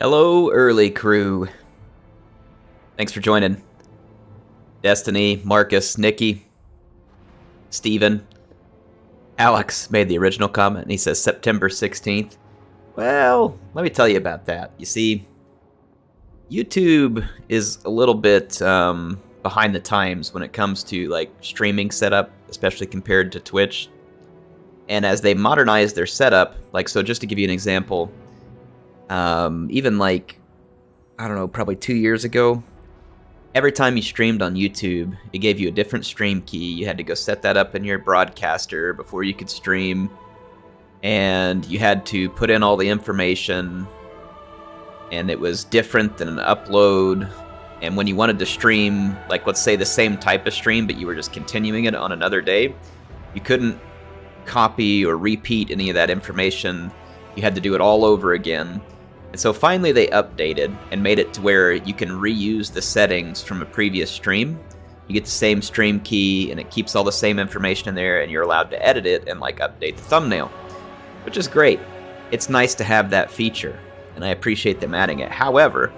Hello, early crew. Thanks for joining. Destiny, Marcus, Nikki, Steven. Alex made the original comment, and he says September 16th. Well, let me tell you about that. You see, YouTube is a little bit behind the times when it comes to like streaming setup, especially compared to Twitch. And as they modernize their setup, like, so just to give you an example, even like, I don't know, probably 2 years ago, every time you streamed on YouTube, it gave you a different stream key. You had to go set that up in your broadcaster before you could stream. And you had to put in all the information. And it was different than an upload. And when you wanted to stream, like let's say the same type of stream, but you were just continuing it on another day, you couldn't copy or repeat any of that information. You had to do it all over again. And so finally they updated and made it to where you can reuse the settings from a previous stream. You get the same stream key and it keeps all the same information in there, and you're allowed to edit it and like update the thumbnail, which is great. It's nice to have that feature, and I appreciate them adding it. However,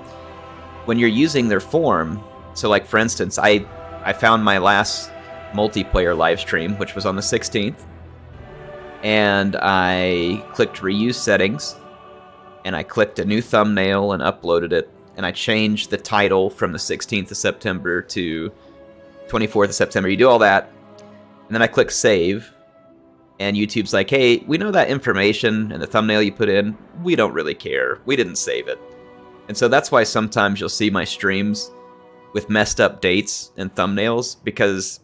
when you're using their form, so like for instance, I found my last multiplayer live stream, which was on the 16th, and I clicked reuse settings, and I clicked a new thumbnail and uploaded it, and I changed the title from the 16th of September to 24th of September. You do all that, and then I click save, and YouTube's like, hey, we know that information and the thumbnail you put in, we don't really care. We didn't save it. And so that's why sometimes you'll see my streams with messed up dates and thumbnails, because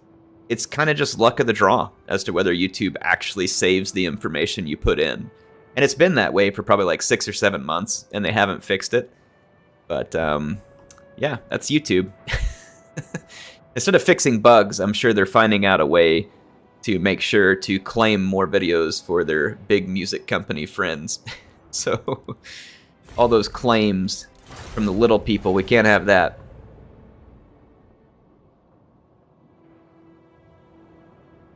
it's kind of just luck of the draw as to whether YouTube actually saves the information you put in. And it's been that way for probably like 6 or 7 months, and they haven't fixed it. But yeah, that's YouTube. Instead of fixing bugs, I'm sure they're finding out a way to make sure to claim more videos for their big music company friends. So all those claims from the little people, we can't have that.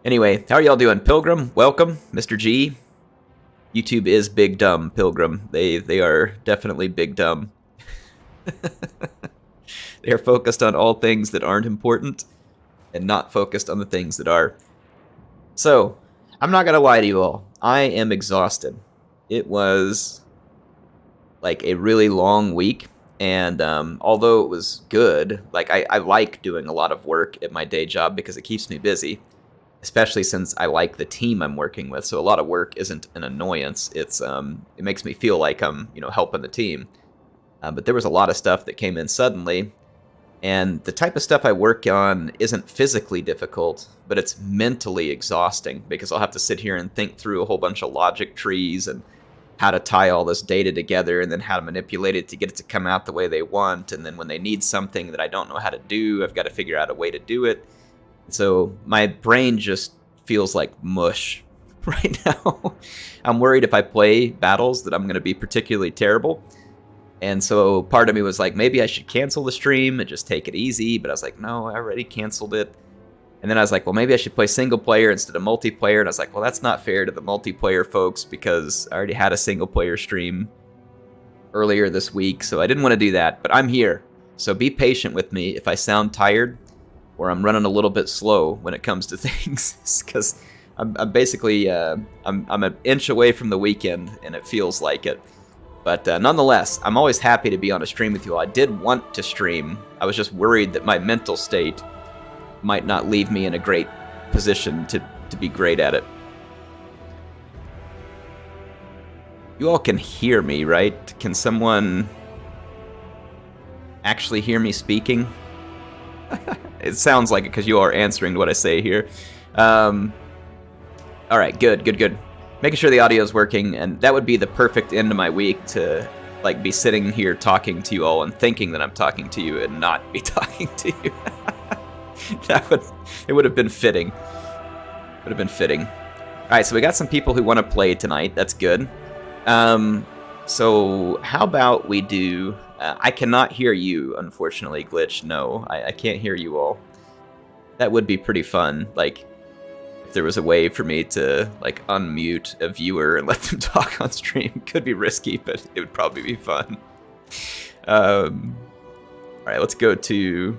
Anyway, how are y'all doing? Pilgrim, welcome. Mr. G. YouTube is big dumb, Pilgrim. They are definitely big dumb. They are focused on all things that aren't important and not focused on the things that are. So, I'm not going to lie to you all. I am exhausted. It was like a really long week, and although it was good, like I like doing a lot of work at my day job because it keeps me busy. Especially since I like the team I'm working with, so a lot of work isn't an annoyance. It's it makes me feel like I'm helping the team. But there was a lot of stuff that came in suddenly, and the type of stuff I work on isn't physically difficult, but it's mentally exhausting because I'll have to sit here and think through a whole bunch of logic trees and how to tie all this data together, and then how to manipulate it to get it to come out the way they want. And then when they need something that I don't know how to do, I've got to figure out a way to do it. So my brain just feels like mush right now. I'm worried if I play battles that I'm going to be particularly terrible. And so part of me was like, maybe I should cancel the stream and just take it easy. But I was like, no, I already canceled it. And then I was like, well, maybe I should play single player instead of multiplayer. And I was like, well, that's not fair to the multiplayer folks because I already had a single player stream earlier this week. So I didn't want to do that. But I'm here. So be patient with me if I sound tired, or I'm running a little bit slow when it comes to things, because I'm basically I'm an inch away from the weekend, and it feels like it. But nonetheless, I'm always happy to be on a stream with you all. I did want to stream. I was just worried that my mental state might not leave me in a great position to be great at it. You all can hear me, right? Can someone actually hear me speaking? It sounds like it because you all are answering to what I say here. All right, good. Making sure the audio is working, and that would be the perfect end of my week to like be sitting here talking to you all and thinking that I'm talking to you and not be talking to you. It would have been fitting. Would have been fitting. All right, so we got some people who want to play tonight. That's good. So how about we do... I cannot hear you, unfortunately, Glitch. No, I can't hear you all. That would be pretty fun. Like, if there was a way for me to, like, unmute a viewer and let them talk on stream. Could be risky, but it would probably be fun. All right, let's go to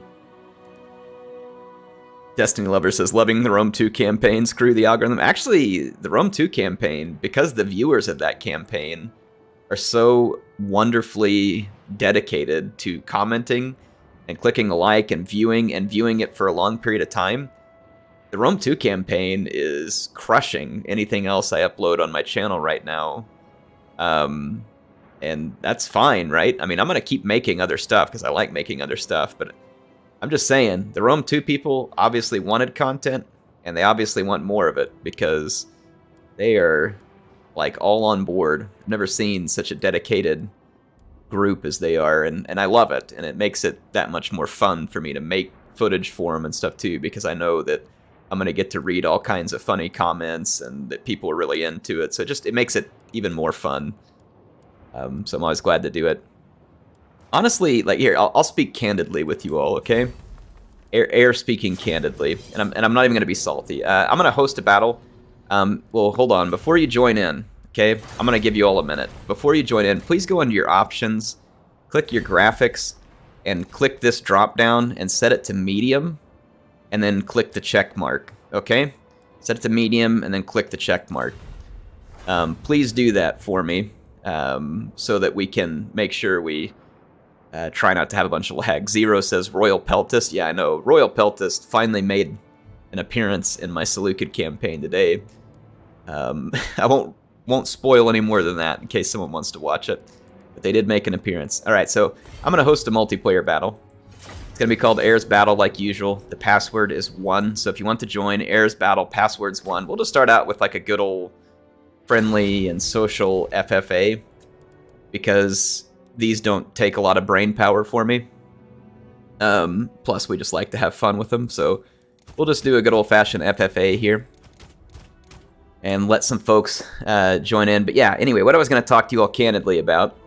Destiny Lover says, loving the Rome 2 campaign, screw the algorithm. Actually, the Rome 2 campaign, because the viewers of that campaign are so wonderfully dedicated to commenting and clicking a like and viewing it for a long period of time, the Rome 2 campaign is crushing anything else I upload on my channel right now. And that's fine, right? I mean, I'm going to keep making other stuff because I like making other stuff, but I'm just saying, the Rome 2 people obviously wanted content, and they obviously want more of it because they are, like, all on board. I've never seen such a dedicated group as they are, and I love it, and it makes it that much more fun for me to make footage for them and stuff, too, because I know that I'm going to get to read all kinds of funny comments, and that people are really into it, so it makes it even more fun. So I'm always glad to do it. Honestly, like, here, I'll speak candidly with you all, okay? Air speaking candidly, and I'm not even going to be salty. I'm going to host a battle. Well, hold on. Before you join in, okay? I'm going to give you all a minute. Before you join in, please go into your options, click your graphics, and click this drop-down and set it to medium, and then click the check mark, okay? Set it to medium, and then click the check mark. Please do that for me, so that we can make sure we try not to have a bunch of lag. Zero says Royal Peltist. Yeah, I know. Royal Peltist finally made an appearance in my Seleucid campaign today. I won't spoil any more than that in case someone wants to watch it. But they did make an appearance. Alright, so I'm going to host a multiplayer battle. It's going to be called Air's Battle like usual. The password is 1. So if you want to join Air's Battle, password's 1. We'll just start out with like a good old friendly and social FFA. Because these don't take a lot of brain power for me. Plus, we just like to have fun with them, so we'll just do a good old-fashioned FFA here. And let some folks join in. But yeah, anyway, what I was going to talk to you all candidly about.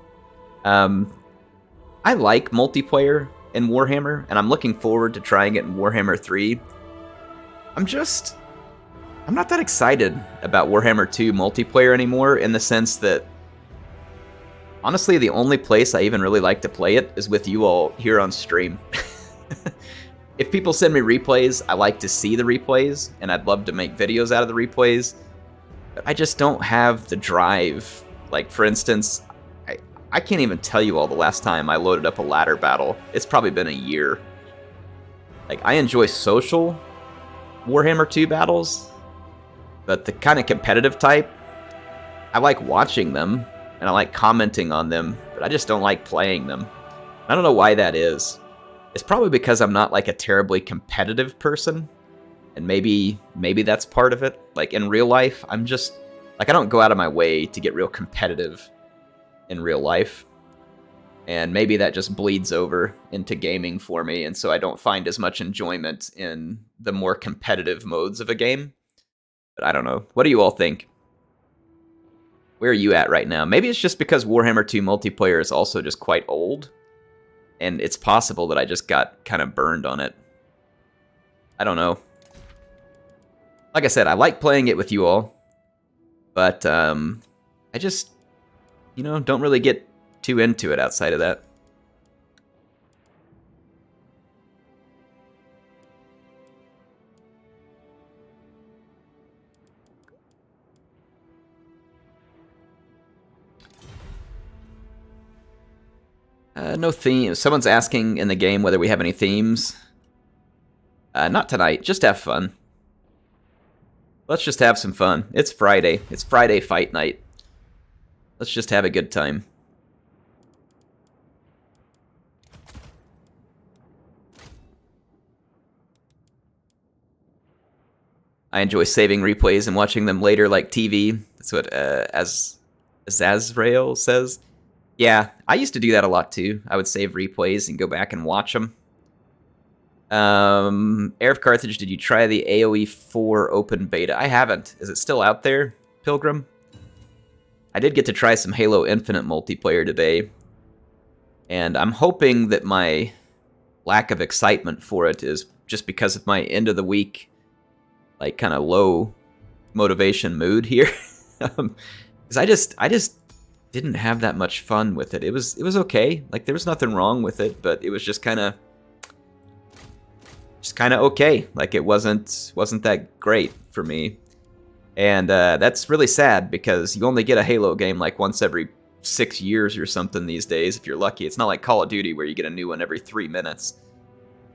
I like multiplayer in Warhammer, and I'm looking forward to trying it in Warhammer 3. I'm not that excited about Warhammer 2 multiplayer anymore, in the sense that honestly, the only place I even really like to play it is with you all here on stream. If people send me replays, I like to see the replays, and I'd love to make videos out of the replays. But I just don't have the drive. Like, for instance, I can't even tell you all the last time I loaded up a ladder battle. It's probably been a year. Like, I enjoy social Warhammer 2 battles, but the kind of competitive type, I like watching them. And I like commenting on them, but I just don't like playing them. I don't know why that is. It's probably because I'm not like a terribly competitive person, and maybe that's part of it. Like in real life, I'm just like, I don't go out of my way to get real competitive in real life, and maybe that just bleeds over into gaming for me, and so I don't find as much enjoyment in the more competitive modes of a game. But I don't know. What do you all think? Where are you at right now? Maybe it's just because Warhammer 2 multiplayer is also just quite old, and it's possible that I just got kind of burned on it. I don't know. Like I said, I like playing it with you all, but I just, don't really get too into it outside of that. No theme. Someone's asking in the game whether we have any themes. Not tonight. Just have fun. Let's just have some fun. It's Friday. It's Friday fight night. Let's just have a good time. I enjoy saving replays and watching them later like TV. That's what Azazrael says. Yeah, I used to do that a lot too. I would save replays and go back and watch them. HeirofCarthage, did you try the AoE 4 open beta? I haven't. Is it still out there, Pilgrim? I did get to try some Halo Infinite multiplayer today, and I'm hoping that my lack of excitement for it is just because of my end of the week, like, kind of low motivation mood here. Because didn't have that much fun with it. It was okay. Like, there was nothing wrong with it, but it was just kind of okay. Like, it wasn't that great for me. And that's really sad because you only get a Halo game like once every 6 years or something these days if you're lucky. It's not like Call of Duty where you get a new one every 3 minutes.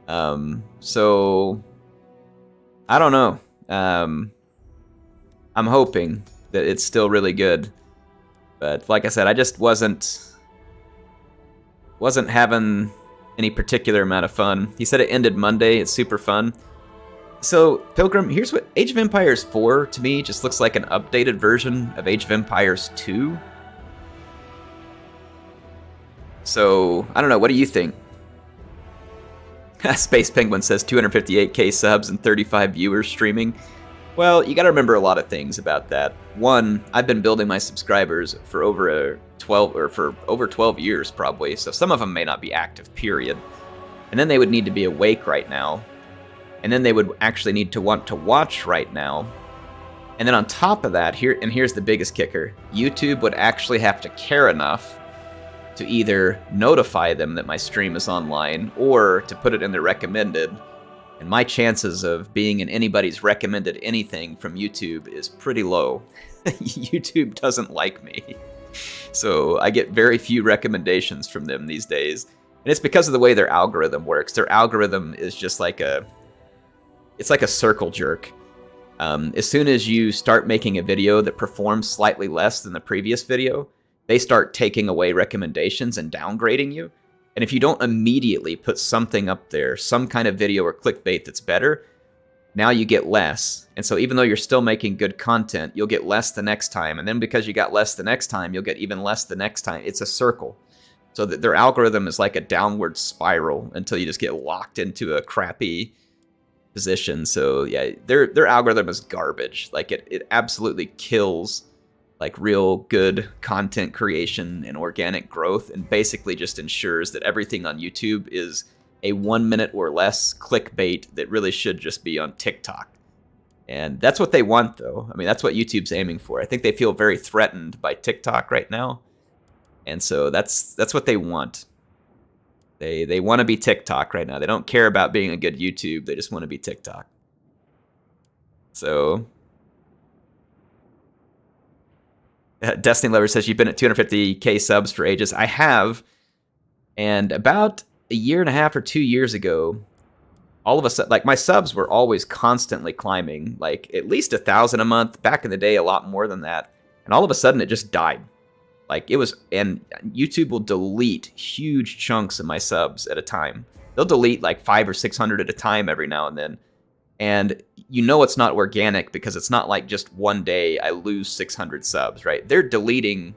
So I don't know. I'm hoping that it's still really good. But like I said, I just wasn't having any particular amount of fun. He said it ended Monday. It's super fun. So, Pilgrim, here's what Age of Empires 4 to me just looks like an updated version of Age of Empires 2. So, I don't know. What do you think? Space Penguin says 258k subs and 35 viewers streaming. Well, you gotta remember a lot of things about that. One, I've been building my subscribers for over 12 years probably, so some of them may not be active, period. And then they would need to be awake right now. And then they would actually need to want to watch right now. And then on top of that, here's the biggest kicker, YouTube would actually have to care enough to either notify them that my stream is online or to put it in their recommended. And my chances of being in anybody's recommended anything from YouTube is pretty low. YouTube doesn't like me. So I get very few recommendations from them these days. And it's because of the way their algorithm works. Their algorithm is just like it's like a circle jerk. As soon as you start making a video that performs slightly less than the previous video, they start taking away recommendations and downgrading you. And if you don't immediately put something up there, some kind of video or clickbait that's better, now you get less. And so even though you're still making good content, you'll get less the next time. And then because you got less the next time, you'll get even less the next time. It's a circle. So that their algorithm is like a downward spiral until you just get locked into a crappy position. So yeah, their algorithm is garbage. Like it absolutely kills like real good content creation and organic growth, and basically just ensures that everything on YouTube is a 1 minute or less clickbait that really should just be on TikTok. And that's what they want, though. I mean, that's what YouTube's aiming for. I think they feel very threatened by TikTok right now. And so that's what they want. They want to be TikTok right now. They don't care about being a good YouTube. They just want to be TikTok. So Destiny Lover says, you've been at 250k subs for ages. I have. And about a year and a half or 2 years ago, all of a sudden, like, my subs were always constantly climbing, like at least 1,000 a month. Back in the day, a lot more than that. And all of a sudden, it just died. Like, it was, and YouTube will delete huge chunks of my subs at a time. They'll delete like 500 or 600 at a time every now and then. And you know it's not organic because it's not like just one day I lose 600 subs, right? They're deleting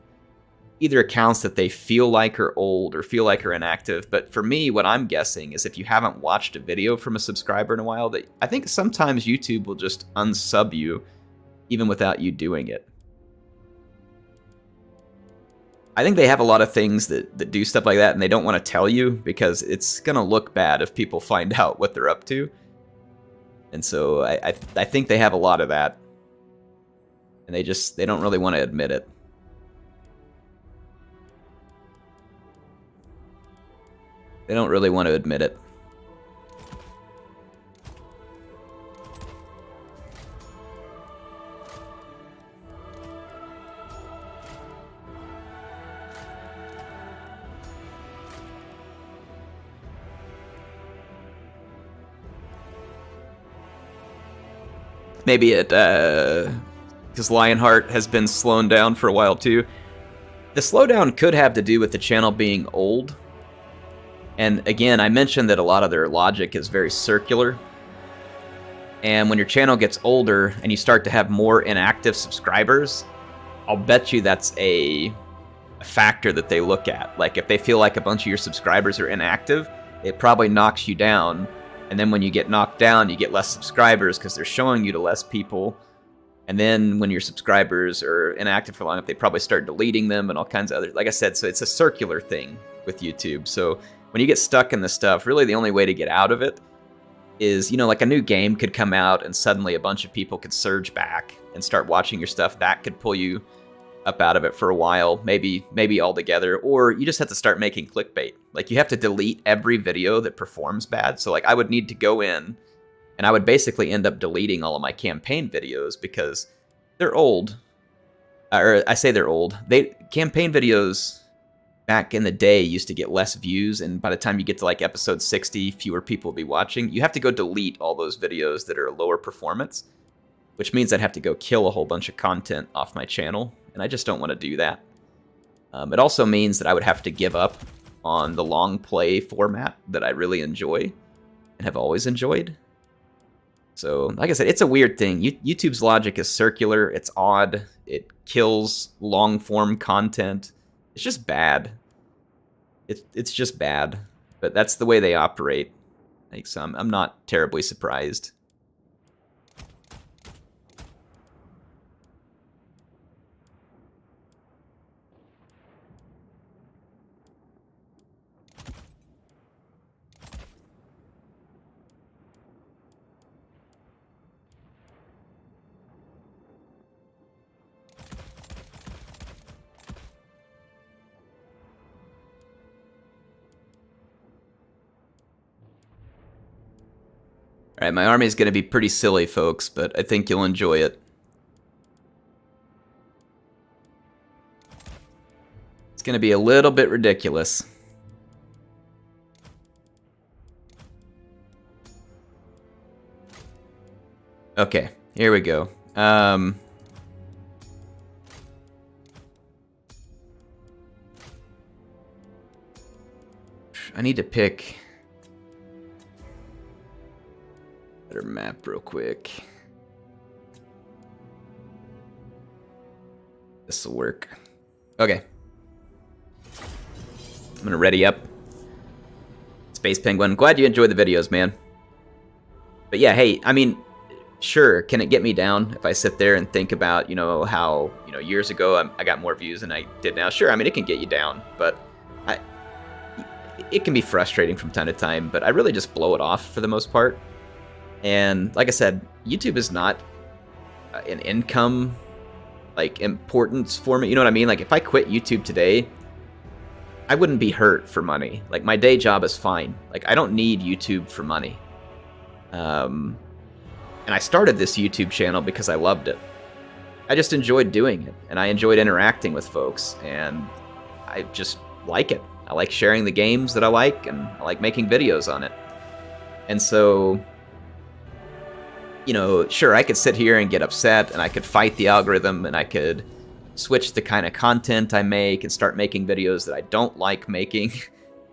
either accounts that they feel like are old or feel like are inactive. But for me, what I'm guessing is if you haven't watched a video from a subscriber in a while, that I think sometimes YouTube will just unsub you even without you doing it. I think they have a lot of things that do stuff like that, and they don't want to tell you because it's going to look bad if people find out what they're up to. And so I think they have a lot of that, and they don't really want to admit it. They don't really want to admit it. Maybe it, because Lionheart has been slowing down for a while too. The slowdown could have to do with the channel being old. And again, I mentioned that a lot of their logic is very circular. And when your channel gets older and you start to have more inactive subscribers, I'll bet you that's a factor that they look at. Like, if they feel like a bunch of your subscribers are inactive, it probably knocks you down. And then when you get knocked down, you get less subscribers because they're showing you to less people. And then when your subscribers are inactive for long enough, they probably start deleting them and all kinds of other, like I said, so it's a circular thing with YouTube. So when you get stuck in this stuff, really the only way to get out of it is, you know, like a new game could come out and suddenly a bunch of people could surge back and start watching your stuff. That could pull you up out of it for a while, maybe altogether, or you just have to start making clickbait. Like, you have to delete every video that performs bad. So like, I would need to go in and I would basically end up deleting all of my campaign videos because they're old. Or I say they're old. Campaign videos back in the day used to get less views, and by the time you get to like episode 60, fewer people will be watching. You have to go delete all those videos that are lower performance, which means I'd have to go kill a whole bunch of content off my channel, and I just don't want to do that. It also means that I would have to give up on the long play format that I really enjoy and have always enjoyed. So, like I said, it's a weird thing. YouTube's logic is circular. It's odd. It kills long-form content. It's just bad. It's just bad. But that's the way they operate. Like, so I'm not terribly surprised. Alright, my army is going to be pretty silly, folks, but I think you'll enjoy it. It's going to be a little bit ridiculous. Okay, here we go. I need to pick better map real quick. This will work. Okay. I'm gonna ready up. Space Penguin, glad you enjoyed the videos, man. But yeah, hey, I mean, sure, can it get me down if I sit there and think about, you know, how, you know, years ago I got more views than I did now? Sure, I mean, it can get you down, but it can be frustrating from time to time, but I really just blow it off for the most part. And like I said, YouTube is not an income, like, importance for me. You know what I mean? Like, if I quit YouTube today, I wouldn't be hurt for money. Like, my day job is fine. Like, I don't need YouTube for money. And I started this YouTube channel because I loved it. I just enjoyed doing it, and I enjoyed interacting with folks, and I just like it. I like sharing the games that I like, and I like making videos on it. And so, you know, sure, I could sit here and get upset, and I could fight the algorithm, and I could switch the kind of content I make and start making videos that I don't like making.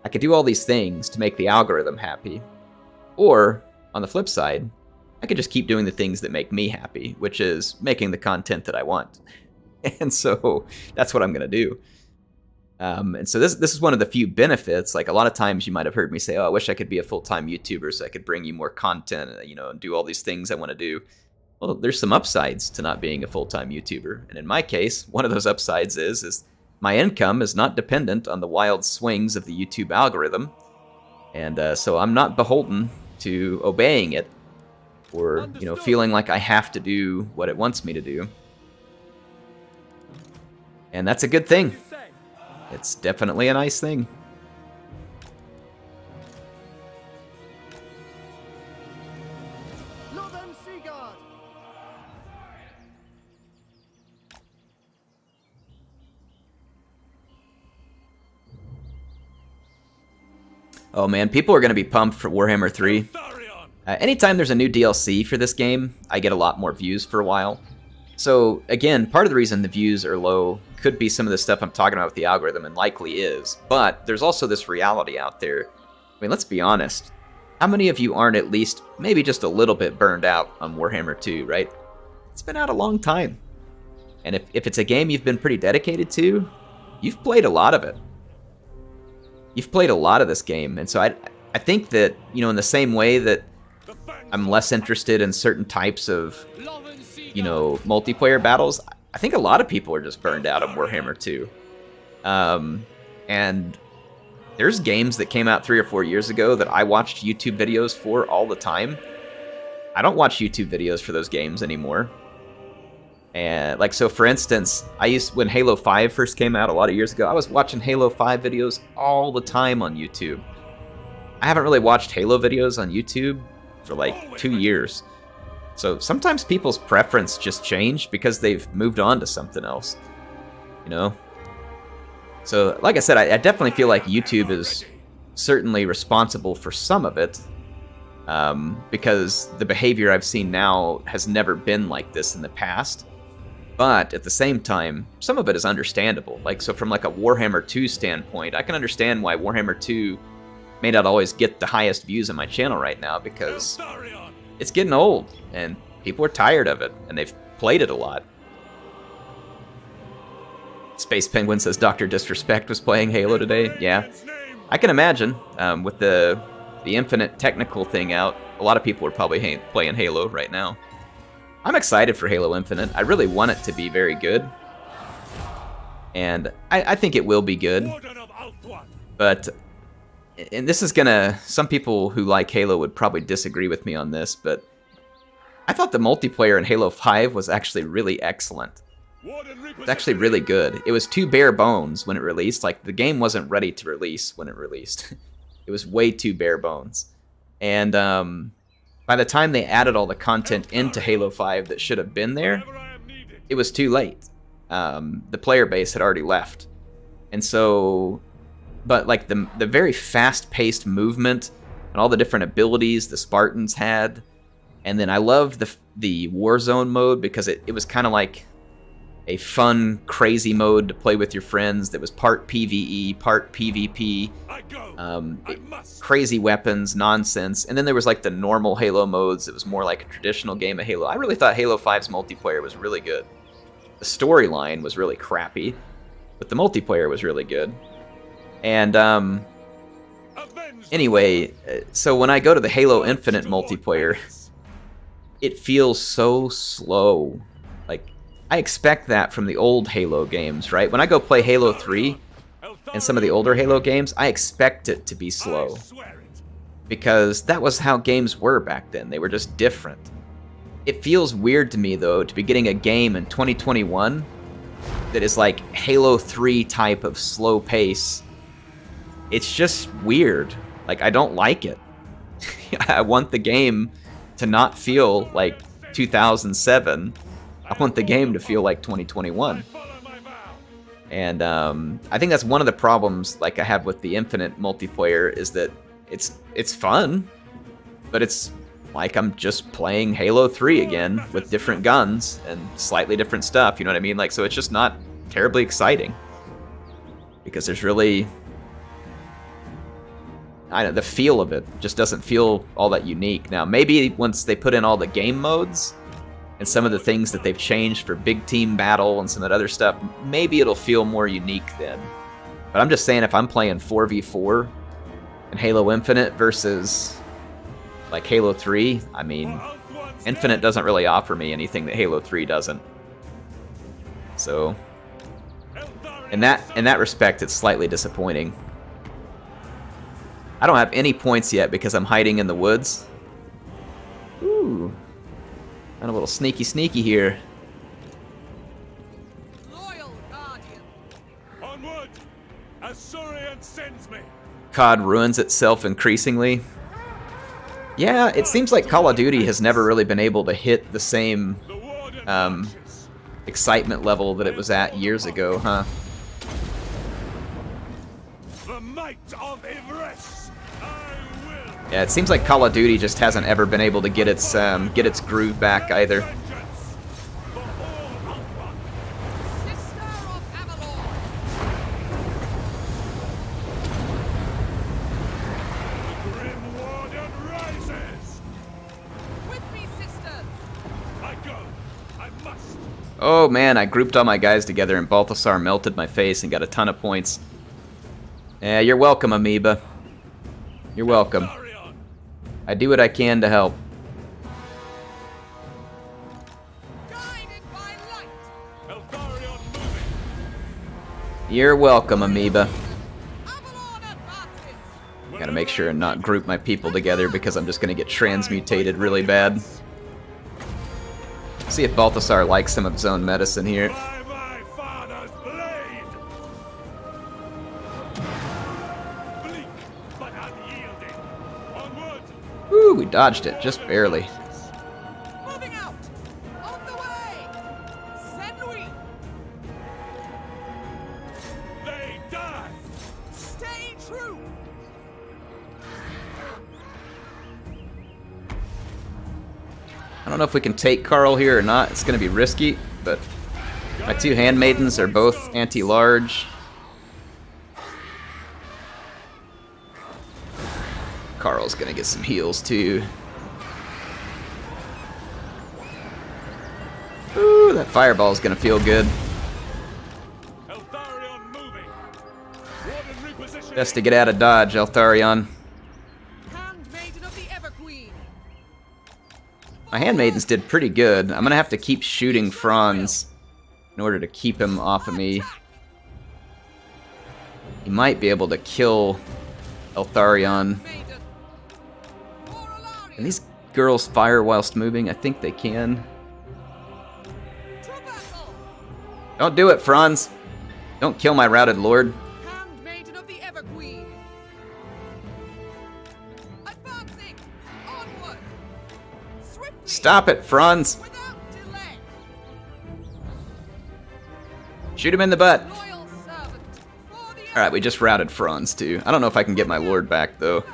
I could do all these things to make the algorithm happy. Or, on the flip side, I could just keep doing the things that make me happy, which is making the content that I want. And so that's what I'm going to do. And so this is one of the few benefits. Like, a lot of times you might have heard me say, oh, I wish I could be a full-time YouTuber so I could bring you more content, you know, and do all these things I want to do. Well, there's some upsides to not being a full-time YouTuber. And in my case, one of those upsides is my income is not dependent on the wild swings of the YouTube algorithm. And so I'm not beholden to obeying it or, you know, feeling like I have to do what it wants me to do. And that's a good thing. It's definitely a nice thing. Oh man, people are going to be pumped for Warhammer 3. Anytime there's a new DLC for this game, I get a lot more views for a while. So again, part of the reason the views are low could be some of the stuff I'm talking about with the algorithm, and likely is. But there's also this reality out there. I mean, let's be honest. How many of you aren't at least maybe just a little bit burned out on Warhammer 2, right? It's been out a long time. And if it's a game you've been pretty dedicated to, you've played a lot of it. You've played a lot of this game. And so I think that, you know, in the same way that I'm less interested in certain types of, you know, multiplayer battles, I think a lot of people are just burned out on Warhammer 2. And there's games that came out 3 or 4 years ago that I watched YouTube videos for all the time. I don't watch YouTube videos for those games anymore. And like, so for instance, when Halo 5 first came out a lot of years ago, I was watching Halo 5 videos all the time on YouTube. I haven't really watched Halo videos on YouTube for like 2 years. So sometimes people's preference just changed because they've moved on to something else, you know? So like I said, I definitely feel like YouTube is certainly responsible for some of it, because the behavior I've seen now has never been like this in the past. But at the same time, some of it is understandable. Like, so from like a Warhammer 2 standpoint, I can understand why Warhammer 2 may not always get the highest views on my channel right now, because it's getting old and people are tired of it and they've played it a lot. Space Penguin says Dr. Disrespect was playing Halo today. Yeah, I can imagine. With the Infinite technical thing out, a lot of people are probably playing Halo right now. I'm excited for Halo Infinite. I really want it to be very good. And I think it will be good. But, and this is gonna, some people who like Halo would probably disagree with me on this, but I thought the multiplayer in Halo 5 was actually really excellent. It's actually really good. It was too bare bones when it released. Like, the game wasn't ready to release when it released. It was way too bare bones. And by the time they added all the content into Halo 5 that should have been there, it was too late. The player base had already left. And so, but like the very fast-paced movement and all the different abilities the Spartans had, and then I loved the Warzone mode because it was kind of like a fun, crazy mode to play with your friends that was part PvE, part PvP, crazy weapons, nonsense. And then there was like the normal Halo modes. It was more like a traditional game of Halo. I really thought Halo 5's multiplayer was really good. The storyline was really crappy, but the multiplayer was really good. And anyway, so when I go to the Halo Infinite multiplayer, it feels so slow. Like, I expect that from the old Halo games, right? When I go play Halo 3 and some of the older Halo games, I expect it to be slow. Because that was how games were back then. They were just different. It feels weird to me, though, to be getting a game in 2021 that is like Halo 3 type of slow pace. It's just weird. Like, I don't like it. I want the game to not feel like 2007. I want the game to feel like 2021. And I think that's one of the problems like I have with the Infinite multiplayer, is that it's fun, but it's like I'm just playing Halo 3 again with different guns and slightly different stuff, you know what I mean? Like, so it's just not terribly exciting. Because there's really, I don't know, the feel of it just doesn't feel all that unique. Now, maybe once they put in all the game modes and some of the things that they've changed for big team battle and some of that other stuff, maybe it'll feel more unique then. But I'm just saying, if I'm playing 4v4 in Halo Infinite versus like Halo 3, I mean, Infinite doesn't really offer me anything that Halo 3 doesn't. So, in that respect, it's slightly disappointing. I don't have any points yet because I'm hiding in the woods. Ooh. And a little sneaky here. Loyal Guardian. Onward! Asurian sends me. COD ruins itself increasingly. Yeah, it seems like Call of Duty has never really been able to hit the same excitement level that it was at years ago, huh? The might of Everest. I will. Yeah, it seems like Call of Duty just hasn't ever been able to get its groove back either. Oh man, I grouped all my guys together and Balthasar melted my face and got a ton of points. Yeah, you're welcome, Amoeba. You're welcome. I do what I can to help. You're welcome, Amoeba. Gotta make sure and not group my people together because I'm just gonna get transmutated really bad. See if Balthasar likes some of his own medicine here. By my father's blade! Bleak, but unyielding. Onward! Woo, we dodged it, just barely. Moving out! On the way! Senui! They die! Stay true! I don't know if we can take Carl here or not. It's going to be risky, but my two handmaidens are both anti-large. Carl's going to get some heals too. Ooh, that fireball's going to feel good. Eltharion moving. Warden repositioning. Best to get out of dodge, Eltharion. Handmaiden of the Everqueen! My handmaidens did pretty good. I'm going to have to keep shooting Franz in order to keep him off of me. He might be able to kill Eltharion. Maiden! For Alarion! Can these girls fire whilst moving? I think they can. To battle! Don't do it, Franz. Don't kill my routed lord. Handmaiden of the Everqueen! Advancing! Onward! Swiftly! Stop it, Franz. Without delay! Shoot him in the butt. Loyal servant! For the Alright, we just routed Franz too. I don't know if I can get my lord back though.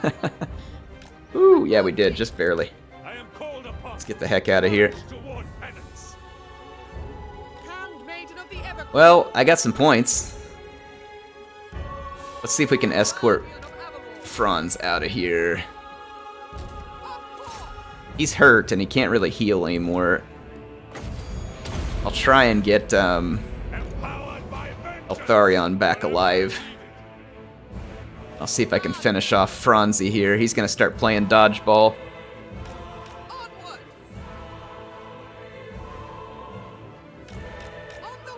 Ooh, yeah, we did, just barely. I am called upon. Let's get the heck out of here. Toward penance. Handmaiden of the Everqueen! Well, I got some points. Let's see if we can escort Guardian of Avalon! Franz out of here. Up forth! He's hurt and he can't really heal anymore. I'll try and get Empowered by vengeance. Eltharion back alive. I'll see if I can finish off Franzi here. He's gonna start playing dodgeball. Onward!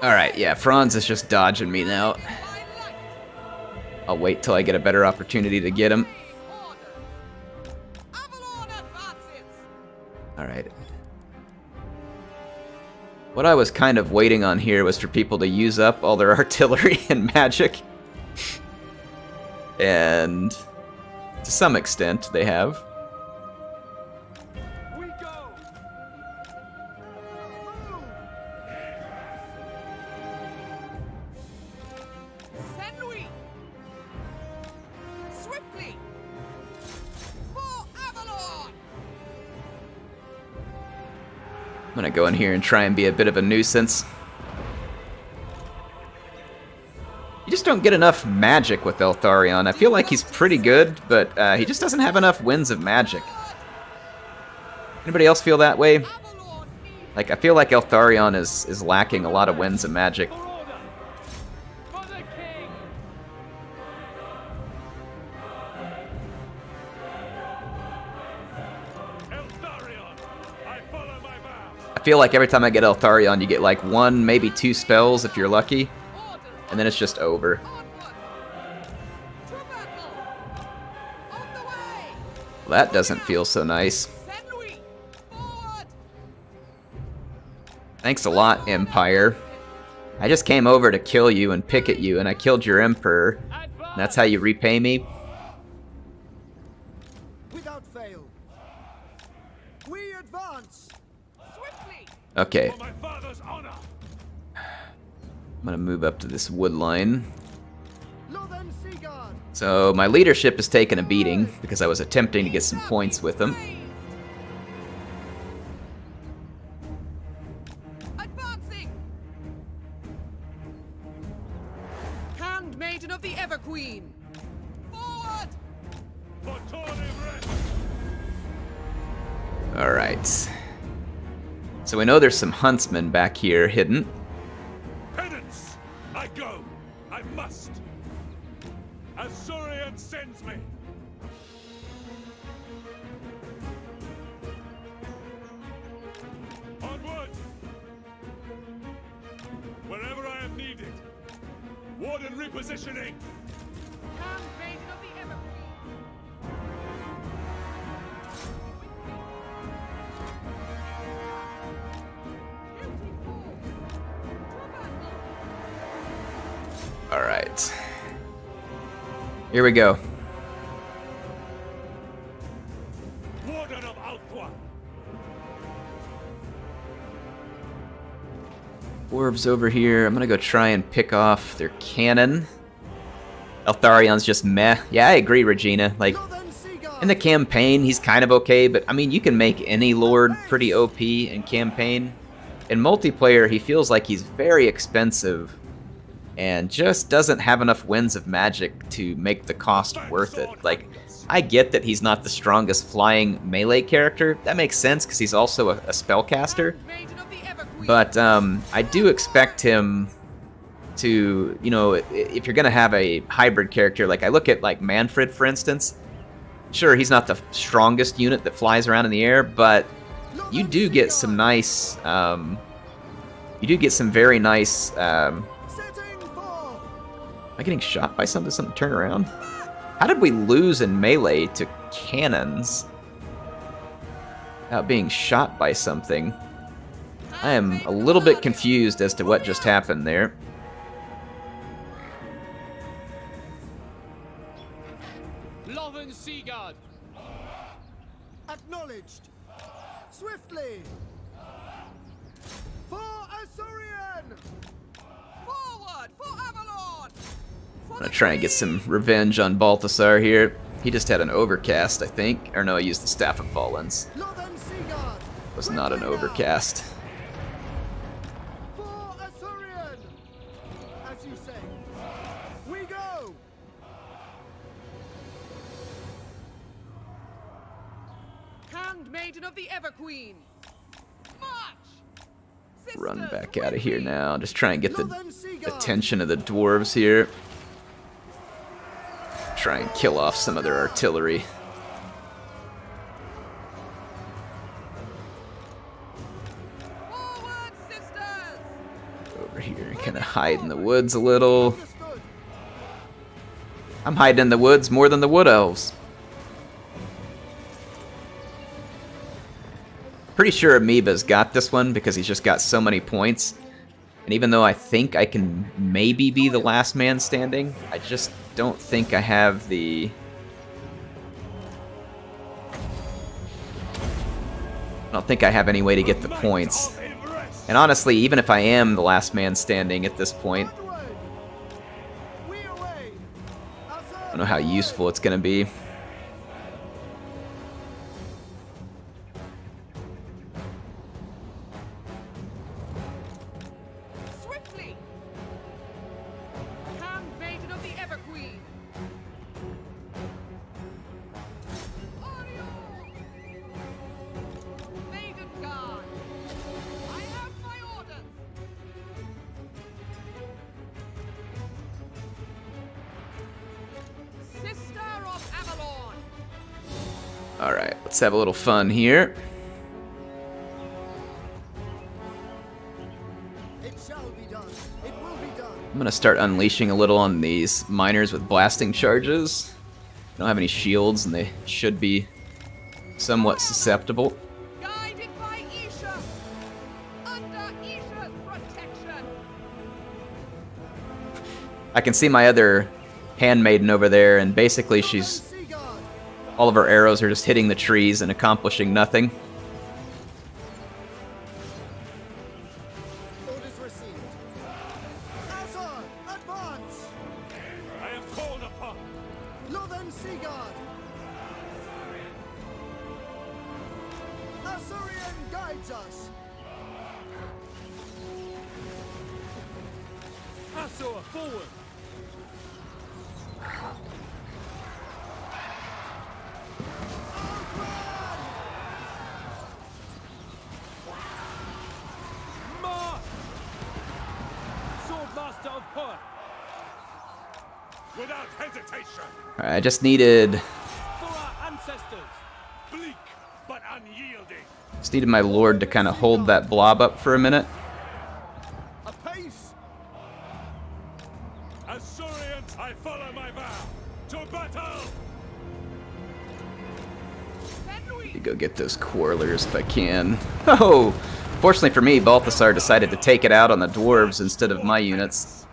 Alright, yeah, Franz is just dodging me now. My light! I'll wait till I get a better opportunity to get him. Order! Avalon advances! Alright. What I was kind of waiting on here was for people to use up all their artillery and magic. And to some extent, they have. We go. Senui! Swiftly! For Avalon! I'm gonna go in here and try and be a bit of a nuisance. You just don't get enough magic with Eltharion. I feel like he's pretty good, but he just doesn't have enough winds of magic. Anybody else feel that way? Avalon needs Like, I feel like Eltharion is lacking a lot of winds of magic. For order. For the king. Eltharion, I follow my vow. I feel like every time I get Eltharion, you get like one, maybe two spells if you're lucky, orders! and then it's just over. Onward! To battle! On the way! Well, that doesn't feel so nice. Senui! Forward! Thanks a lot, Empire. I just came over to kill you and pick at you, and I killed your Emperor. And that's how you repay me? Without fail. We advance. Swiftly! Okay, For my father's honor. I'm gonna move up to this wood line. Lothan Seagard. So my leadership is taking a beating because I was attempting to get some points with them. Advancing! Handmaiden of the Everqueen! Forward! For Tornivret. Alright. So we know there's some huntsmen back here hidden. Penance! I go! I must! As Surian sends me! Onward! Wherever I am needed! Warden repositioning! Handmaiden of the Everqueen! Alright. Here we go. Warden of Altua. Dwarves over here. I'm gonna go try and pick off their cannon. Eltharion's just meh. Yeah, I agree, Regina. Like, Northern Sea Guard. in the campaign, he's kind of okay, but I mean, you can make any lord pretty OP in campaign. In multiplayer, he feels like he's very expensive and just doesn't have enough winds of magic to make the cost worth it. Like, I get that he's not the strongest flying melee character. That makes sense because he's also a spellcaster. Maiden of the Everqueen. But I do expect him to, you know, if you're going to have a hybrid character, like I look at like Manfred, for instance. Sure, he's not the strongest unit that flies around in the air, but you do get some nice, you do get some very nice, Setting forth. am I getting shot by something? Something turn around? How did we lose in melee to cannons without being shot by something? I am a little bit confused as to what just happened there. Lothern Seaguard. Acknowledged. Swiftly. For Azorian. Forward for Avalon. I'm gonna try and get some revenge on Balthasar here. He just had an overcast, I think. Or no, I used the Staff of Fallens. Northern Sea Guard. It was not an overcast. For Azorian. As you say. We go. Handmaiden of the Everqueen. March. Sisters, Run back out of here with me. now. Just try and get the Northern Sea Guard. attention of the dwarves here. Try and kill off some of their artillery. Forward, sisters. Over here, kind of hide in the woods a little. Understood. I'm hiding in the woods more than the wood elves. Pretty sure Amoeba's got this one because he's just got so many points. And even though I think I can maybe be the last man standing, I just don't think I have the... I don't think I have any way to get the points. Of Everest. And honestly, even if I am the last man standing at this point, Onward. We away. I don't know how useful it's going to be. Swiftly. Handmaiden of the Everqueen. Oriole. Maiden Guard. I have my orders. Sister of Avalon. Alright, let's have a little fun here. It shall be done. It will be done. I'm gonna start unleashing a little on these miners with blasting charges. They don't have any shields and they should be somewhat susceptible. Guided by Isha. Under Isha's protection. I can see my other handmaiden over there, and basically she's... Sea Guard. all of her arrows are just hitting the trees and accomplishing nothing. Orders received. Azor, advance. I am called upon. Northern Sea Guard. Azorian guides us. Azor, forward. March! Swordmaster of Perth. Without hesitation. Alright, I just needed... For our ancestors. Bleak, but unyielding. just needed my lord to kind of hold that blob up for a minute. Apace. Azorians, I follow my vow. To battle! To go get those quarrelers if I can. Oh! Fortunately for me, Balthasar decided to take it out on the dwarves instead of my units.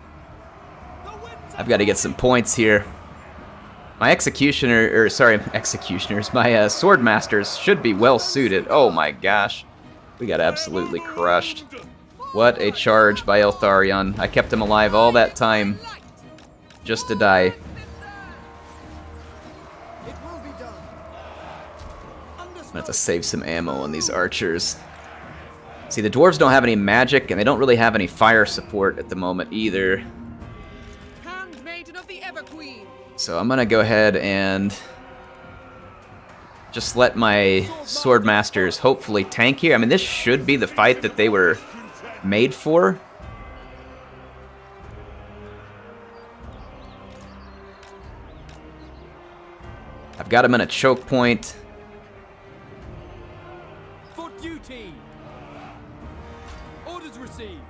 The winds I've got to get some points here. My executioners, my sword masters should be well suited. Oh my gosh. We got absolutely crushed. What a charge by Eltharion. I kept him alive all that time just to die. It will be done. I'm gonna have to save some ammo on these archers. See, the dwarves don't have any magic, and they don't really have any fire support at the moment either. Handmaiden of the Everqueen. So I'm gonna go ahead and just let my sword masters hopefully tank here. I mean, this should be the fight that they were made for. I've got him in a choke point. For duty. Orders received.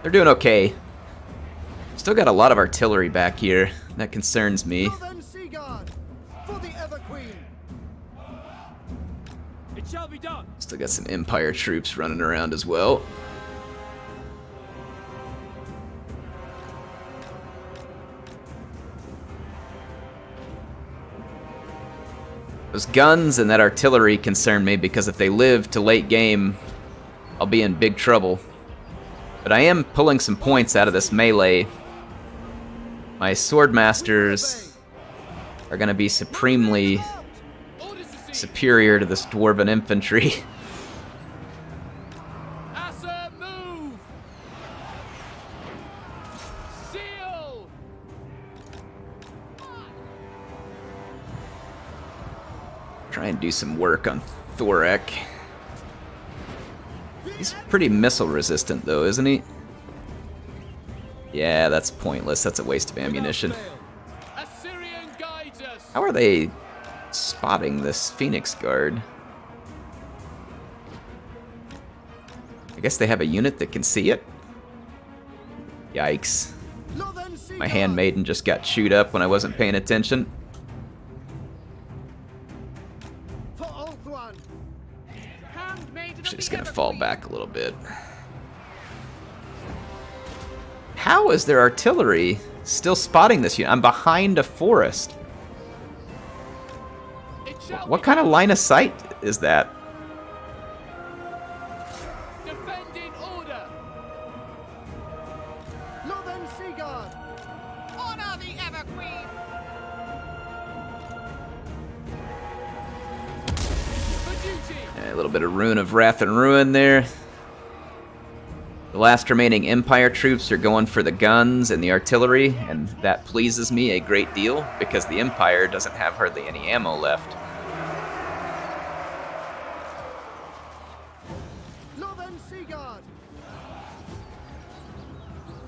They're doing okay. Still got a lot of artillery back here. That concerns me. Now then, Seaguard, for the Everqueen. It shall be done. Still got some Empire troops running around as well. Those guns and that artillery concern me because if they live to late game, I'll be in big trouble. But I am pulling some points out of this melee. My sword masters are going to be supremely superior to this dwarven infantry. Asa, move! Seal! Try and do some work on Thorek. He's pretty missile resistant though, isn't he? Yeah, that's pointless. That's a waste of ammunition. Assyrian guides us! How are they spotting this Phoenix Guard? I guess they have a unit that can see it. Yikes. Now then, Seaguard. My handmaiden just got chewed up when I wasn't paying attention. For Ulthuan. Handmaiden of Just the gonna fall Everqueen. back a little bit. How is their artillery still spotting this unit? I'm behind a forest. It shall What be kind of line of sight is that? defend in order! Now then, Seaguard. Honor the Everqueen. For duty! A little bit of Rune of Wrath and Ruin there. The last remaining Empire troops are going for the guns and the artillery, and that pleases me a great deal because the Empire doesn't have hardly any ammo left. Now then, Seaguard.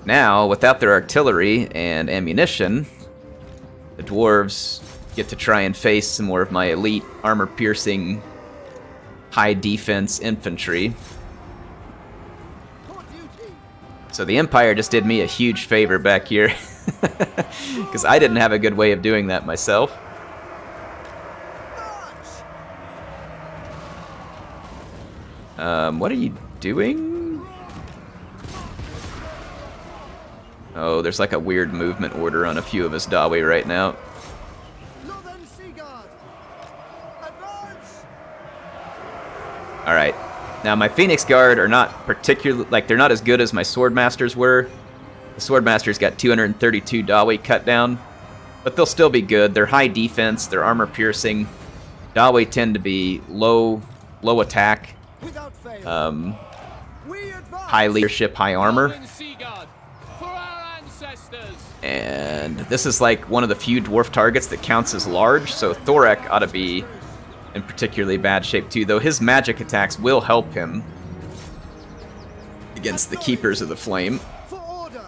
Now, without their artillery and ammunition, the dwarves get to try and face some more of my elite armor-piercing, high-defense infantry. For duty. So the Empire just did me a huge favor back here, because I didn't have a good way of doing that myself. March. What are you doing? Oh, there's like a weird movement order on a few of us Dawi right now. Now then, Seaguard. Advance. Alright. Now my Phoenix Guard are not particularly, like, they're not as good as my Swordmasters were. The Swordmasters got 232 Dawi cut down, but they'll still be good. They're high defense, they're armor piercing. Dawi tend to be low attack, Without fail. We advance. high leadership, high armor. Northern Seaguard, for our ancestors! And this is like one of the few dwarf targets that counts as large, so Thorek ought to be in particularly bad shape too, though his magic attacks will help him against the Keepers of the Flame. For order.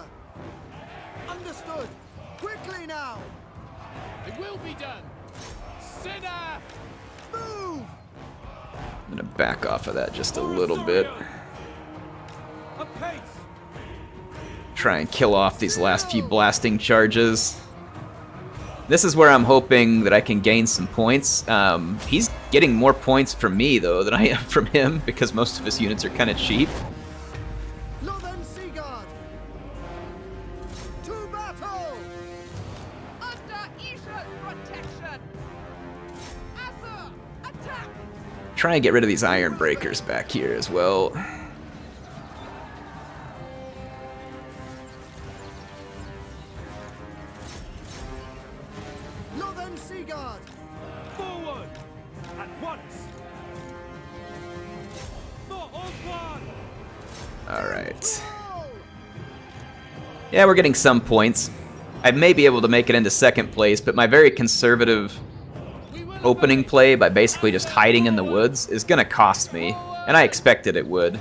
Understood. Quickly now. It will be done! Sinner! Move. I'm gonna back off of that just a little bit. Apace. Try and kill off these last few blasting charges. This is where I'm hoping that I can gain some points. He's getting more points from me, though, than I am from him, because most of his units are kind of cheap. Northern Sea Guard. To battle. Under Isha's protection. Asa, attack. Try and get rid of these iron breakers back here as well. Northern Sea Guard. Forward! At once! Not on one! Alright. Roll. Yeah, we're getting some points. I may be able to make it into second place, but my very conservative opening play by basically just hiding in the woods is going to cost me, and I expected it would.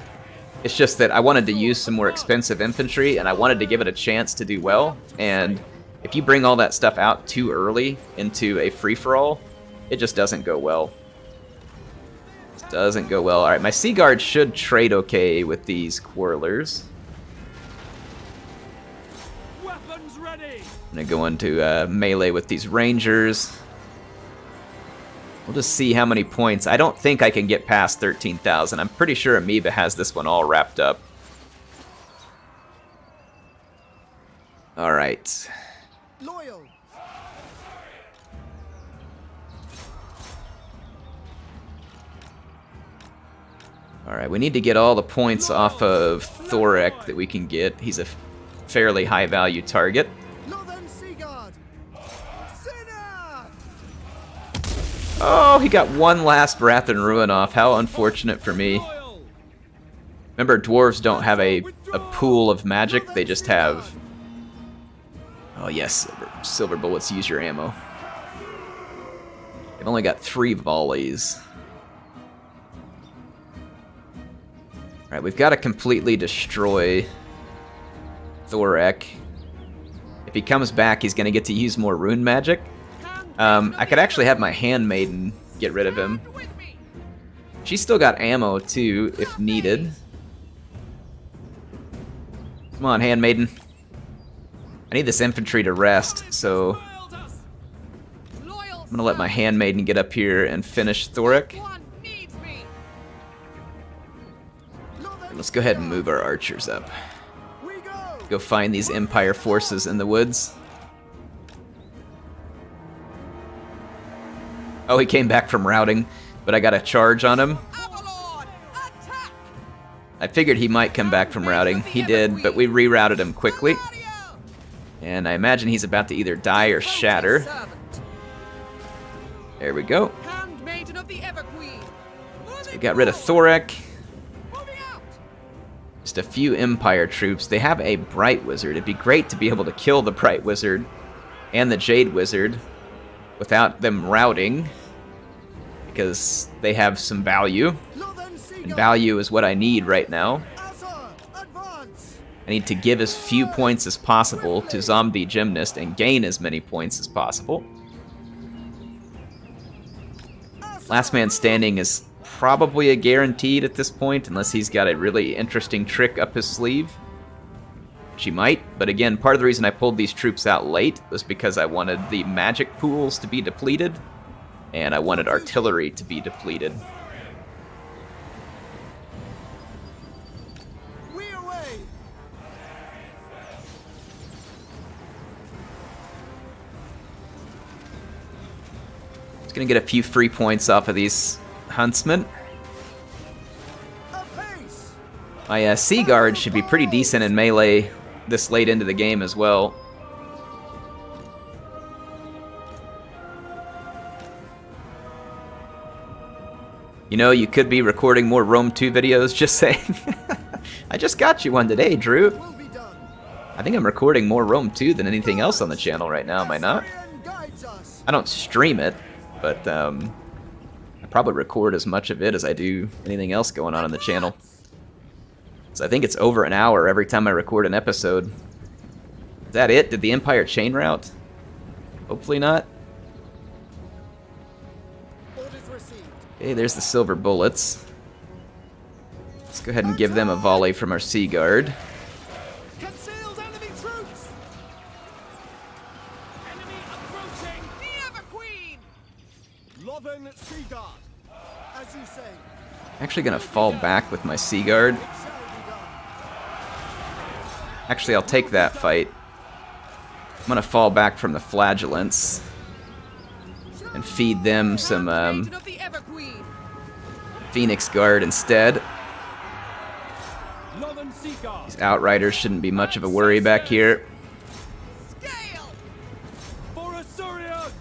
It's just that I wanted to use some more expensive infantry, and I wanted to give it a chance to do well, and if you bring all that stuff out too early into a free-for-all, it just doesn't go well. It doesn't go well. Alright, my Sea Guard should trade okay with these Quarrelers. Weapons ready! I'm going to go into melee with these Rangers. We'll just see how many points. I don't think I can get past 13,000. I'm pretty sure Amoeba has this one all wrapped up. Alright. Loyal. Alright, we need to get all the points off of Thorek that we can get. He's a fairly high value target. Northern Sea Guard. Sinner. Oh, he got one last Wrath and Ruin off. How unfortunate for me. Loyal! Remember, dwarves don't have a pool of magic. They just have... Oh yes, silver bullets, use your ammo. They've only got 3 volleys. Alright, we've got to completely destroy Thorek. If he comes back, he's going to get to use more rune magic. I could actually have my Handmaiden get rid of him. With me. She's still got ammo, too, if needed. Come on, Handmaiden. I need this infantry to rest, so Loyal. I'm going to let my Handmaiden get up here and finish Thorek. One needs me. Let's go ahead and move our archers up. We go. Go find these Empire forces in the woods. Oh, he came back from routing, but I got a charge on him. Avalon, attack. I figured he might come back from routing. He did, but we rerouted him quickly. Mario. And I imagine he's about to either die or shatter. Servant. There we go. Handmaiden of the Everqueen. We got rid of Thorek. Moving out. Just a few Empire troops. They have a Bright Wizard. It'd be great to be able to kill the Bright Wizard and the Jade Wizard without them routing, because they have some value. Northern Sea And Guard. value is what I need right now. Asa, advance. I need to give as few points as possible to Zombie Gymnast and gain as many points as possible. Last Man Standing is probably a guaranteed at this point, unless he's got a really interesting trick up his sleeve. Which he might, but again, part of the reason I pulled these troops out late was because I wanted the magic pools to be depleted, and I wanted artillery to be depleted. We away. Just gonna get a few free points off of these huntsmen. Apace. My Sea Guard should be pretty decent in melee this late into the game as well. You know, you could be recording more Rome 2 videos, just saying. I just got you one today, Drew. Will be done. I think I'm recording more Rome 2 than anything else on the channel right now, am I not? Assyrian guides us. I don't stream it, but I probably record as much of it as I do anything else going on the channel. So I think it's over an hour every time I record an episode. Is that it? Did the Empire chain route? Hopefully not. Orders received. Okay, there's the silver bullets. Let's go ahead and give them a volley from our Sea Guard. Concealed enemy troops. Enemy approaching. Lothern Seaguard, as you say. I'm actually gonna fall back with my Sea Guard. It shall be done. Actually, I'll take that fight. I'm gonna fall back from the Flagellants and feed them some Handmaiden of the Everqueen. Phoenix Guard instead. Lothern Seaguard. These Outriders shouldn't be much of a worry back here. Scale. For Asturion.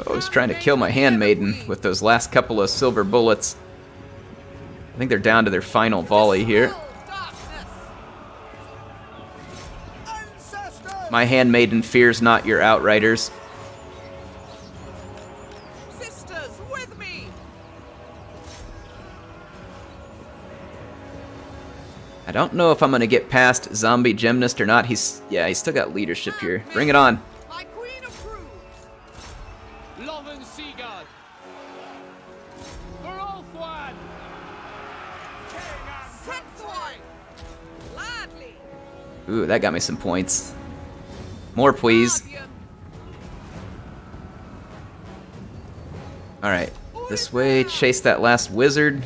Oh, he's trying to kill my Handmaiden with those last couple of silver bullets. I think they're down to their final volley here. Darkness. Ancestors! My Handmaiden fears not your Outriders. Sisters, with me. I don't know if I'm gonna get past Zombie Gymnast or not. He's still got leadership here. Bring it on. My queen approves. Lothern Seaguard. For Ulthuan. Set forth. Gladly. Ooh, that got me some points. More, please. Guardian. Alright, this way. Chase that last wizard.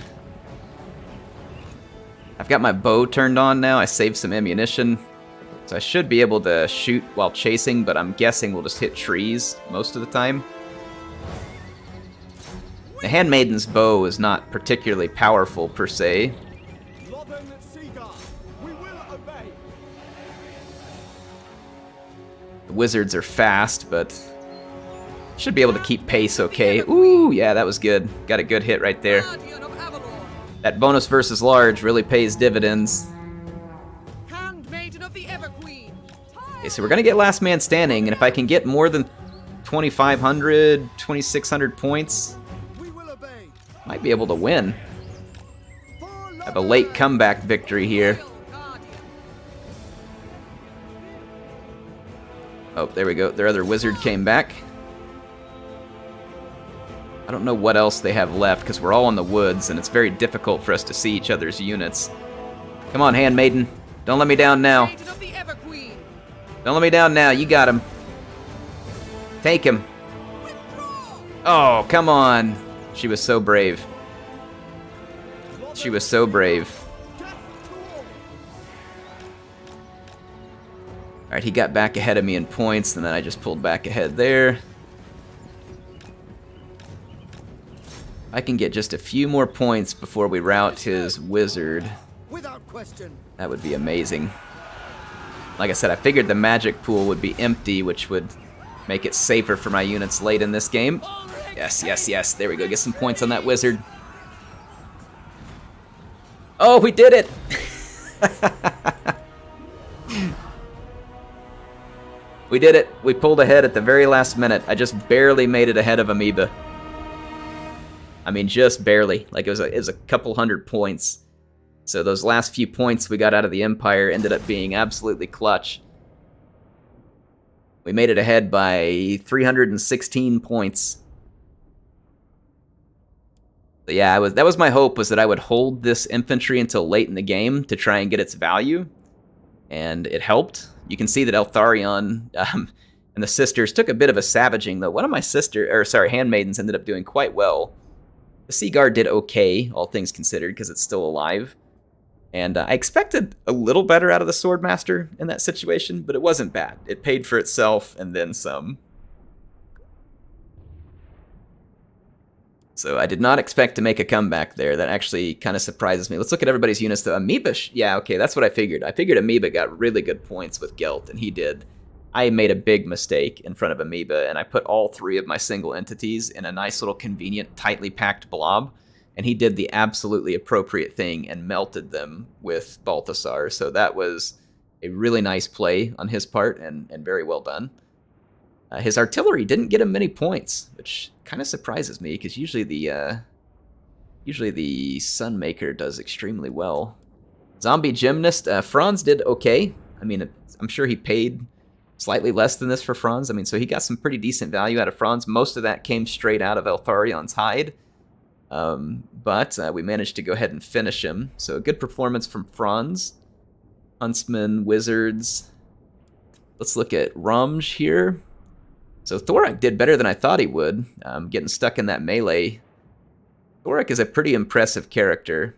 I've got my bow turned on now. I saved some ammunition. So I should be able to shoot while chasing, but I'm guessing we'll just hit trees most of the time. The Handmaiden's bow is not particularly powerful per se. Lothern Seaguard, we will obey. The wizards are fast, but should be able to keep pace okay. Ooh, yeah, that was good. Got a good hit right there. Guardian of Avalon. That bonus versus large really pays dividends. Handmaiden of the Everqueen. Okay, so we're gonna get last man standing, and if I can get more than 2,500, 2,600 points, We will obey. might be able to win. For Have a late comeback victory here. Guardian. Oh, there we go. Their other wizard came back. I don't know what else they have left, because we're all in the woods, and it's very difficult for us to see each other's units. Come on, Handmaiden. Don't let me down now. Maiden of the Everqueen. Don't let me down now. You got him. Take him. Withdraw. Oh, come on. She was so brave. She was so brave. Death to all. Alright, he got back ahead of me in points, and then I just pulled back ahead there. I can get just a few more points before we rout his wizard. Without question. That would be amazing. Like I said, I figured the magic pool would be empty, which would make it safer for my units late in this game. Yes, yes, yes. There we go. Get some points on that wizard. Oh, we did it! We did it. We pulled ahead at the very last minute. I just barely made it ahead of Amoeba. I mean, just barely. Like, it was a couple hundred points. So those last few points we got out of the Empire ended up being absolutely clutch. We made it ahead by 316 points. But yeah, that was my hope, was that I would hold this infantry until late in the game to try and get its value. And it helped. You can see that Eltharion and the sisters took a bit of a savaging, though. One of my handmaidens ended up doing quite well. The Sea Guard did okay, all things considered, because it's still alive. And I expected a little better out of the Swordmaster in that situation, but it wasn't bad. It paid for itself and then some. So I did not expect to make a comeback there. That actually kind of surprises me. Let's look at everybody's units, though. Amoeba, yeah, okay, that's what I figured. I figured Amoeba got really good points with Gelt, and he did. I made a big mistake in front of Amoeba, and I put all three of my single entities in a nice little convenient, tightly packed blob, and he did the absolutely appropriate thing and melted them with Balthasar, so that was a really nice play on his part, and very well done. His artillery didn't get him many points, which kind of surprises me, because usually the Sunmaker does extremely well. Zombie Gymnast, Franz did okay. I mean, I'm sure he paid slightly less than this for Franz. I mean, so he got some pretty decent value out of Franz. Most of that came straight out of Eltharion's hide. But we managed to go ahead and finish him. So a good performance from Franz. Huntsman, Wizards. Let's look at Rumj here. So Thorak did better than I thought he would, getting stuck in that melee. Thorak is a pretty impressive character.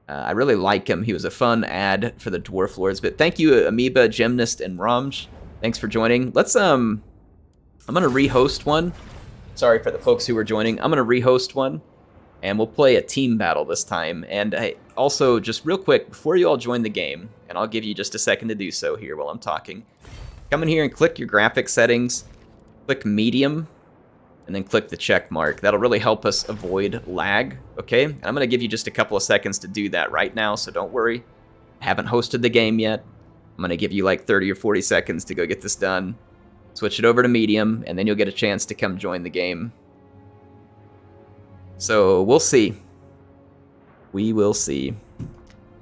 I really like him. He was a fun ad for the Dwarf Lords. But thank you, Amoeba, Gymnast, and Rumj. Thanks for joining. Let's, I'm going to rehost one. Sorry for the folks who were joining. I'm going to rehost one, and we'll play a team battle this time. And also, just real quick, before you all join the game, and I'll give you just a second to do so here while I'm talking, come in here and click your graphics settings, click medium, and then click the check mark. That'll really help us avoid lag, okay? And I'm going to give you just a couple of seconds to do that right now, so don't worry. I haven't hosted the game yet. I'm going to give you like 30 or 40 seconds to go get this done. Switch it over to medium, and then you'll get a chance to come join the game. So we'll see. We will see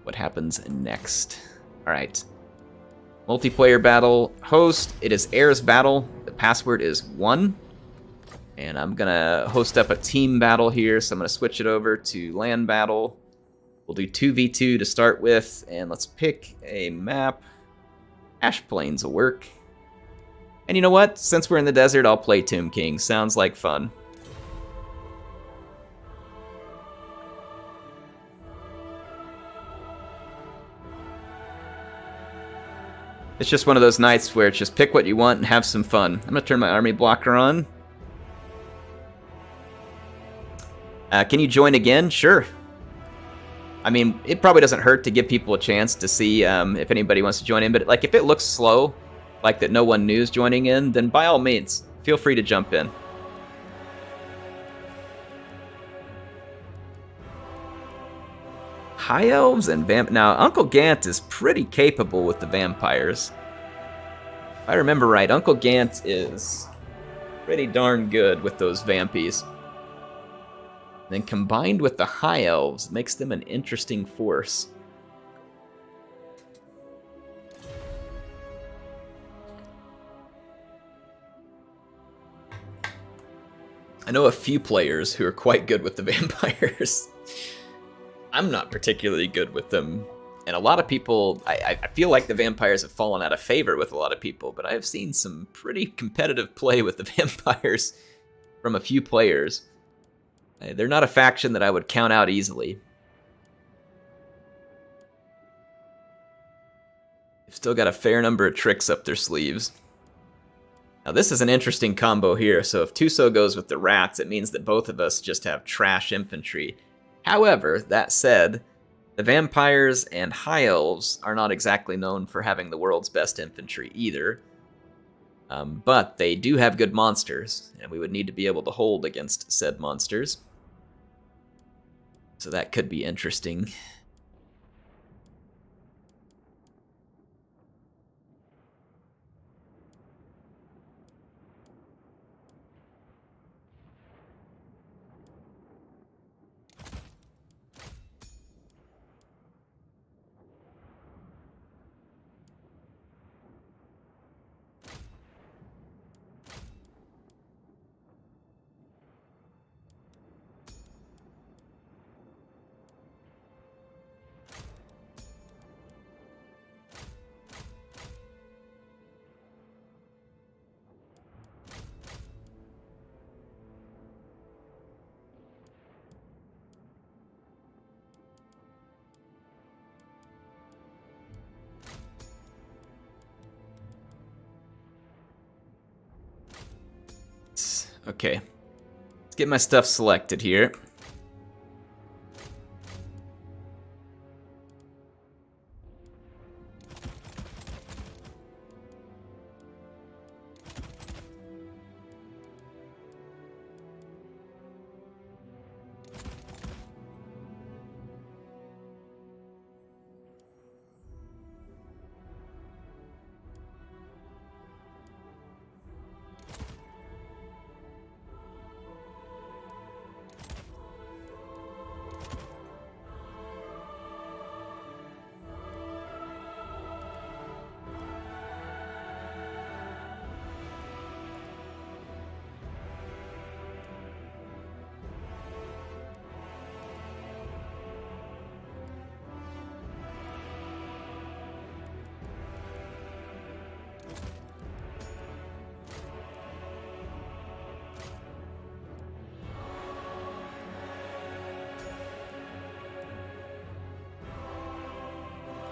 what happens next. All right. Multiplayer battle host. It is Air's battle. The password is 1. And I'm going to host up a team battle here, so I'm going to switch it over to land battle. We'll do 2v2 to start with, and let's pick a map. Ash Plains will work. And you know what? Since we're in the desert, I'll play Tomb King. Sounds like fun. It's just one of those nights where it's just pick what you want and have some fun. I'm going to turn my army blocker on. Can you join again? Sure. I mean, it probably doesn't hurt to give people a chance to see if anybody wants to join in, but like if it looks slow, like that no one new is joining in, then by all means, feel free to jump in. High Elves and Vamp. Now, Uncle Gant is pretty capable with the vampires. If I remember right, Uncle Gant is pretty darn good with those vampies. Then combined with the High Elves, makes them an interesting force. I know a few players who are quite good with the vampires. I'm not particularly good with them. And a lot of people, I feel like the vampires have fallen out of favor with a lot of people, but I have seen some pretty competitive play with the vampires from a few players. They're not a faction that I would count out easily. They've still got a fair number of tricks up their sleeves. Now this is an interesting combo here, so if Tuso goes with the rats, it means that both of us just have trash infantry. However, that said, the vampires and high elves are not exactly known for having the world's best infantry either. But they do have good monsters, and we would need to be able to hold against said monsters. So that could be interesting. Okay, let's get my stuff selected here.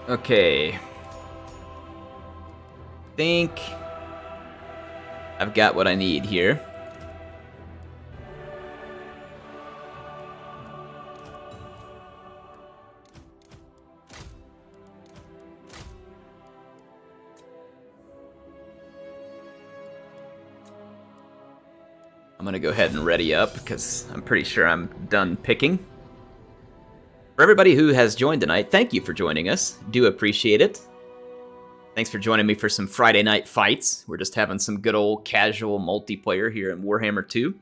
Okay. Think I've got what I need here. I'm gonna go ahead and ready up because I'm pretty sure I'm done picking. For everybody who has joined tonight, thank you for joining us. Do appreciate it. Thanks for joining me for some Friday night fights. We're just having some good old casual multiplayer here in Warhammer 2.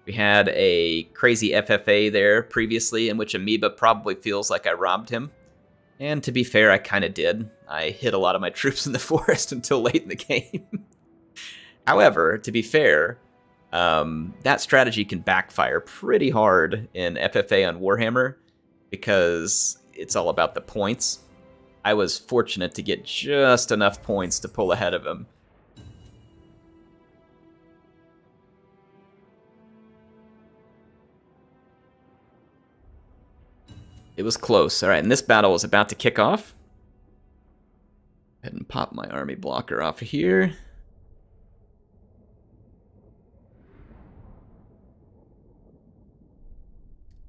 We had a crazy FFA there previously in which Amoeba probably feels like I robbed him. And to be fair, I kind of did. I hid a lot of my troops in the forest until late in the game. However, to be fair, that strategy can backfire pretty hard in FFA on Warhammer because it's all about the points. I was fortunate to get just enough points to pull ahead of him. It was close. All right, and this battle is about to kick off. Go ahead and pop my army blocker off of here.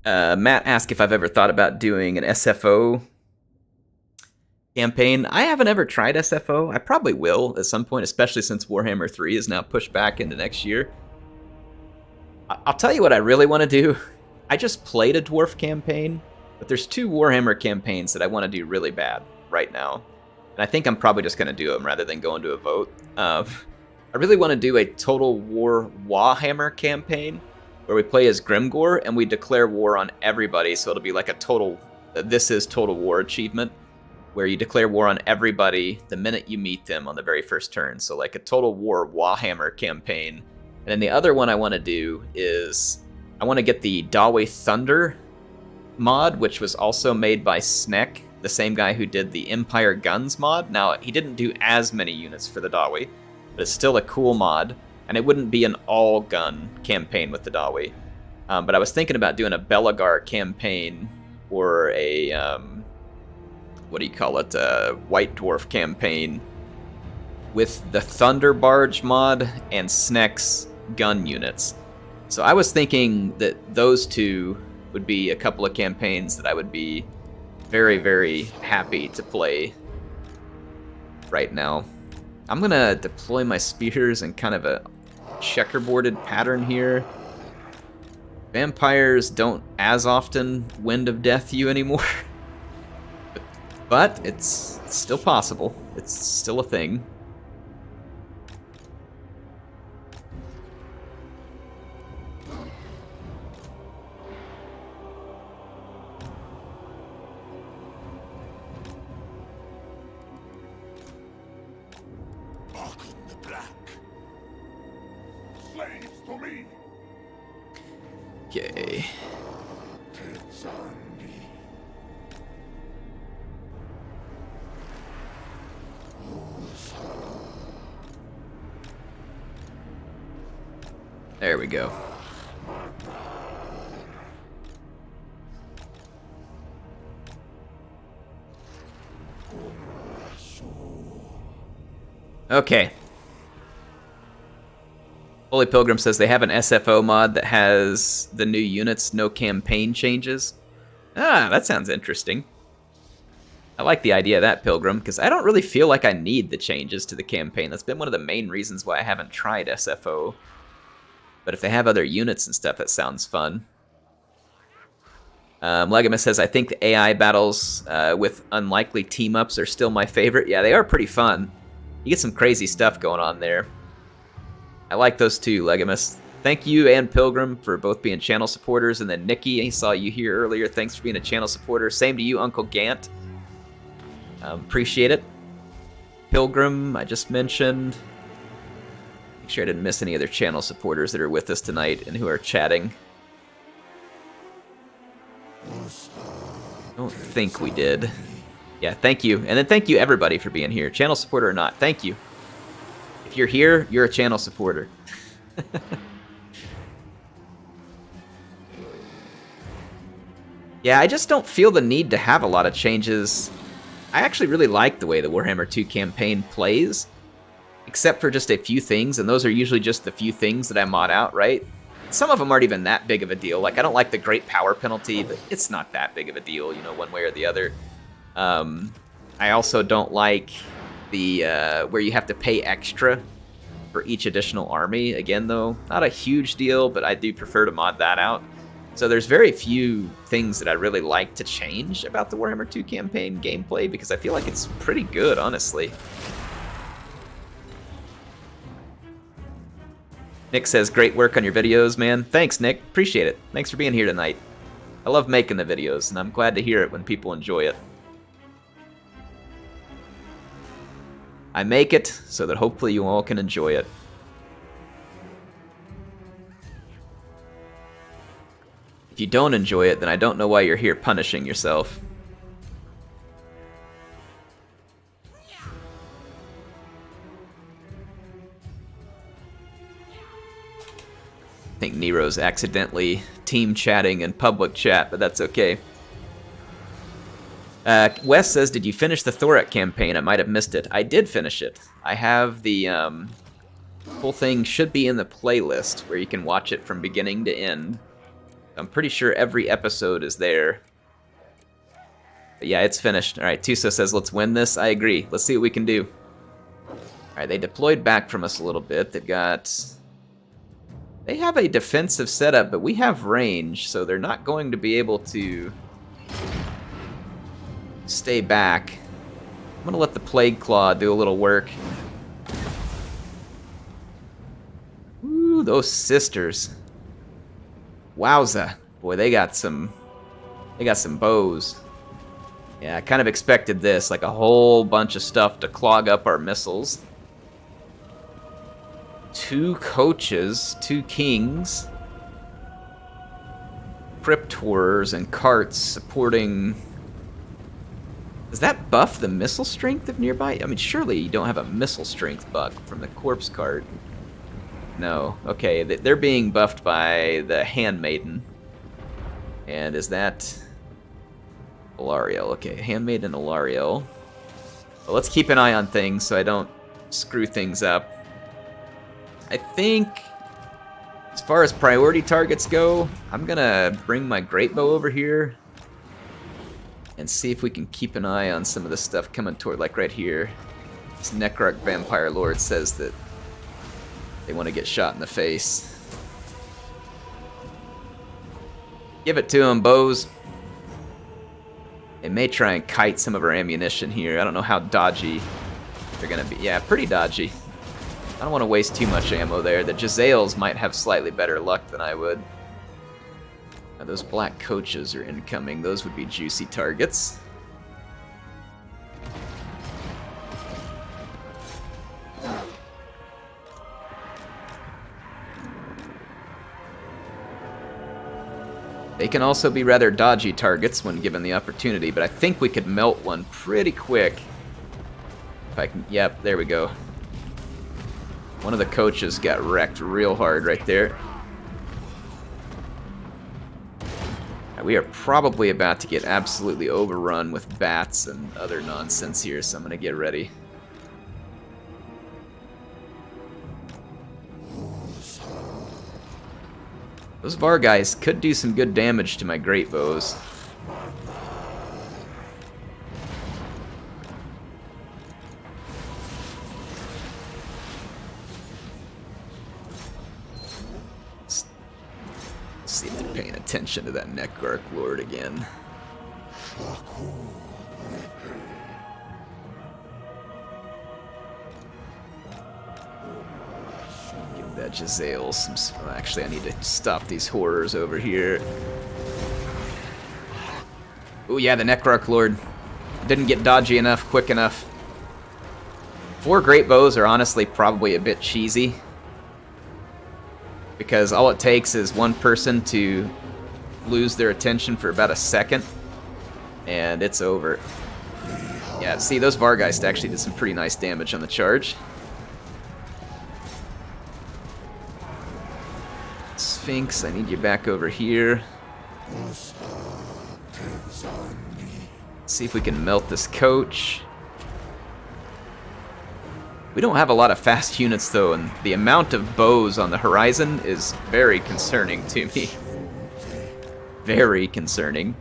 Matt asked if I've ever thought about doing an SFO campaign. I haven't ever tried SFO. I probably will at some point, especially since Warhammer 3 is now pushed back into next year. I'll tell you what I really want to do. I just played a dwarf campaign, but there's 2 Warhammer campaigns that I want to do really bad right now. And I think I'm probably just going to do them rather than go into a vote. I really want to do a Total War Warhammer campaign where we play as Grimgor and we declare war on everybody. So it'll be like a total, this is Total War achievement, where you declare war on everybody the minute you meet them on the very first turn. So like a Total War Warhammer campaign. And then the other one I want to do is I want to get the Dawe Thunder mod, which was also made by Snek, the same guy who did the Empire Guns mod. Now, he didn't do as many units for the Dawe, but it's still a cool mod. And it wouldn't be an all-gun campaign with the Dawe. But I was thinking about doing a Belagar campaign or a, what do you call it, a White Dwarf campaign with the Thunder Barge mod and Snek's gun units. So I was thinking that those 2 would be a couple of campaigns that I would be very, very happy to play right now. I'm going to deploy my spears in kind of a checkerboarded pattern here. Vampires don't as often Wind of Death you anymore. But it's still possible. It's still a thing. Okay. There we go. Okay. Holy Pilgrim says they have an SFO mod that has the new units, no campaign changes. Ah, that sounds interesting. I like the idea of that, Pilgrim, because I don't really feel like I need the changes to the campaign. That's been one of the main reasons why I haven't tried SFO. But if they have other units and stuff, that sounds fun. Legamus says, I think the AI battles with unlikely team-ups are still my favorite. Yeah, they are pretty fun. You get some crazy stuff going on there. I like those too, Legamus. Thank you and Pilgrim for both being channel supporters. And then Nikki, I saw you here earlier. Thanks for being a channel supporter. Same to you, Uncle Gant. Appreciate it. Pilgrim, I just mentioned. Make sure I didn't miss any other channel supporters that are with us tonight and who are chatting. I don't think we did. Yeah, thank you. And then thank you everybody for being here. Channel supporter or not, thank you. If you're here, you're a channel supporter. Yeah, I just don't feel the need to have a lot of changes I actually really like the way the Warhammer 2 campaign plays, except for just a few things, and those are usually just the few things that I mod out, right? Some of them aren't even that big of a deal. Like, I don't like the great power penalty, but it's not that big of a deal, you know, one way or the other. I also don't like the where you have to pay extra for each additional army. Again, though, not a huge deal, but I do prefer to mod that out. So there's very few things that I really like to change about the Warhammer 2 campaign gameplay, because I feel like it's pretty good, honestly. Nick says, great work on your videos, man. Thanks, Nick. Appreciate it. Thanks for being here tonight. I love making the videos, and I'm glad to hear it when people enjoy it. I make it so that hopefully you all can enjoy it. If you don't enjoy it, then I don't know why you're here punishing yourself. I think Nero's accidentally team chatting in public chat, but that's okay. Wes says, did you finish the Thorak campaign? I might have missed it. I did finish it. I have the full thing should be in the playlist where you can watch it from beginning to end. I'm pretty sure every episode is there. But yeah, it's finished. Alright, Tuso says, let's win this. I agree. Let's see what we can do. Alright, they deployed back from us a little bit. They have a defensive setup, but we have range, so they're not going to be able to stay back. I'm going to let the Plague Claw do a little work. Ooh, those sisters. Wowza. Boy, they got some bows. Yeah, I kind of expected this, like a whole bunch of stuff to clog up our missiles. 2 coaches, 2 kings, Cryptors and carts supporting. Does that buff the missile strength of nearby? I mean, surely you don't have a missile strength buff from the corpse cart. No. Okay, they're being buffed by the Handmaiden. And is that Alariel? Okay, Handmaiden and Alariel. Well, let's keep an eye on things so I don't screw things up. I think, as far as priority targets go, I'm gonna bring my great bow over here and see if we can keep an eye on some of the stuff coming toward, like right here. This Necrarch Vampire Lord says that they want to get shot in the face. Give it to them, bows. They may try and kite some of our ammunition here. I don't know how dodgy they're gonna be. Yeah, pretty dodgy. I don't want to waste too much ammo there. The Jezzails might have slightly better luck than I would. Now, those black coaches are incoming. Those would be juicy targets. They can also be rather dodgy targets when given the opportunity, but I think we could melt one pretty quick. If I can, yep, there we go. One of the coaches got wrecked real hard right there. We are probably about to get absolutely overrun with bats and other nonsense here, so I'm going to get ready. Those Var guys could do some good damage to my great bows. See if they're paying attention to that Necrarch Lord again. Give that Jezzail some. Well, actually, I need to stop these horrors over here. Oh yeah, the Necrarch Lord didn't get dodgy enough, quick enough. 4 great bows are honestly probably a bit cheesy, because all it takes is one person to lose their attention for about a second, and it's over. Yeah, see, those Vargeist actually did some pretty nice damage on the charge. Sphinx, I need you back over here. Let's Let's see if we can melt this coach. We don't have a lot of fast units though, and the amount of bows on the horizon is very concerning to me. Very concerning.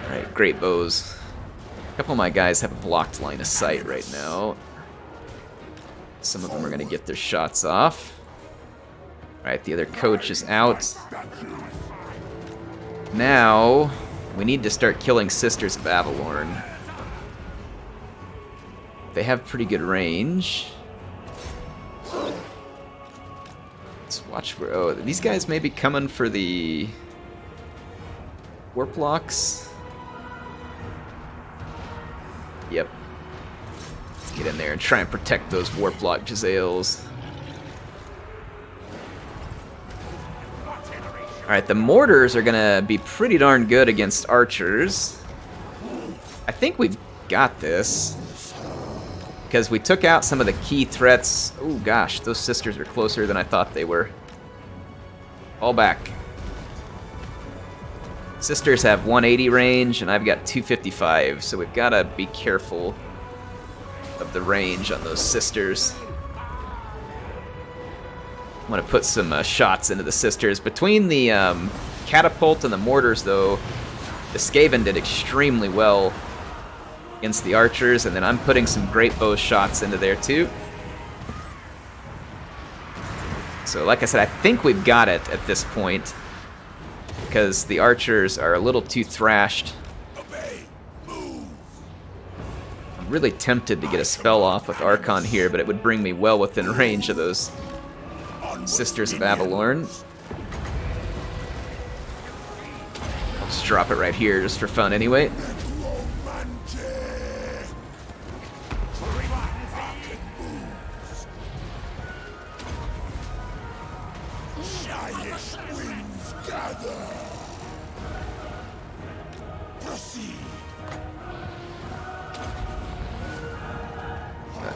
Alright, great bows. A couple of my guys have a blocked line of sight right now. Some of them are going to get their shots off. Alright, the other coach is out. Now, we need to start killing Sisters of Avalorn. They have pretty good range. Let's watch where... Oh, these guys may be coming for the... warp blocks. Yep. Let's get in there and try and protect those warp block Jezzails. Alright, the mortars are gonna be pretty darn good against archers. I think we've got this. Because we took out some of the key threats. Oh gosh, those sisters are closer than I thought they were. All back. Sisters have 180 range, and I've got 255, so we've got to be careful of the range on those sisters. I'm going to put some shots into the sisters. Between the catapult and the mortars, though, the Skaven did extremely well against the archers, and then I'm putting some great bow shots into there, too. So, like I said, I think we've got it at this point, because the archers are a little too thrashed. I'm really tempted to get a spell off with Archon here, but it would bring me well within range of those Sisters of Avalorn. I'll just drop it right here just for fun anyway.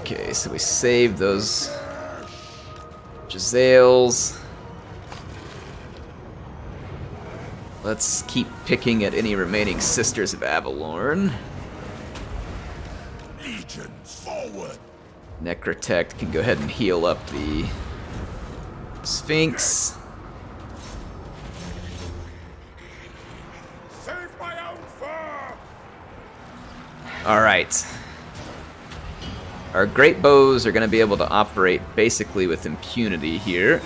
Okay, so we saved those Jezzails. Let's keep picking at any remaining Sisters of Avalorn. Legions forward. Necrotect can go ahead and heal up the Sphinx. Save my own fur. Alright. Our great bows are going to be able to operate basically with impunity here.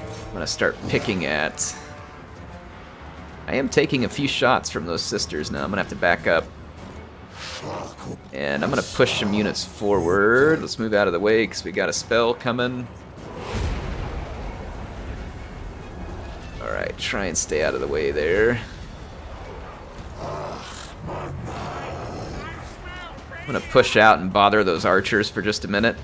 I'm going to start picking at... I am taking a few shots from those sisters now. I'm going to have to back up. And I'm going to push some units forward. Let's move out of the way because we got a spell coming. Alright, try and stay out of the way there. I'm going to push out and bother those archers for just a minute.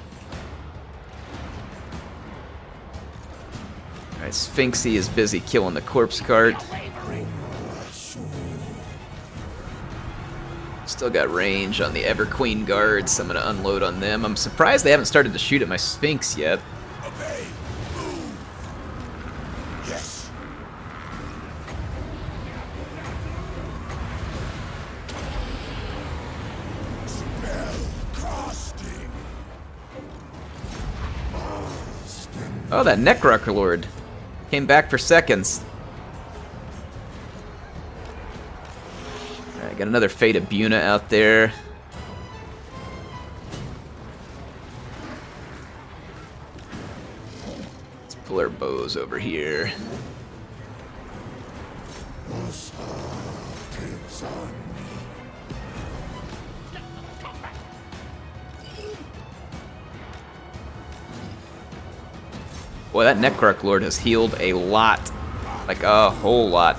Alright, Sphinxy is busy killing the corpse cart. Still got range on the Everqueen guards, so I'm going to unload on them. I'm surprised they haven't started to shoot at my Sphinx yet. Obey. Move. Yes. Oh, that Necrocker Lord came back for seconds. Alright, got another Fate of Buna out there. Let's pull our bows over here. Boy, that Necroc Lord has healed a lot. Like, a whole lot.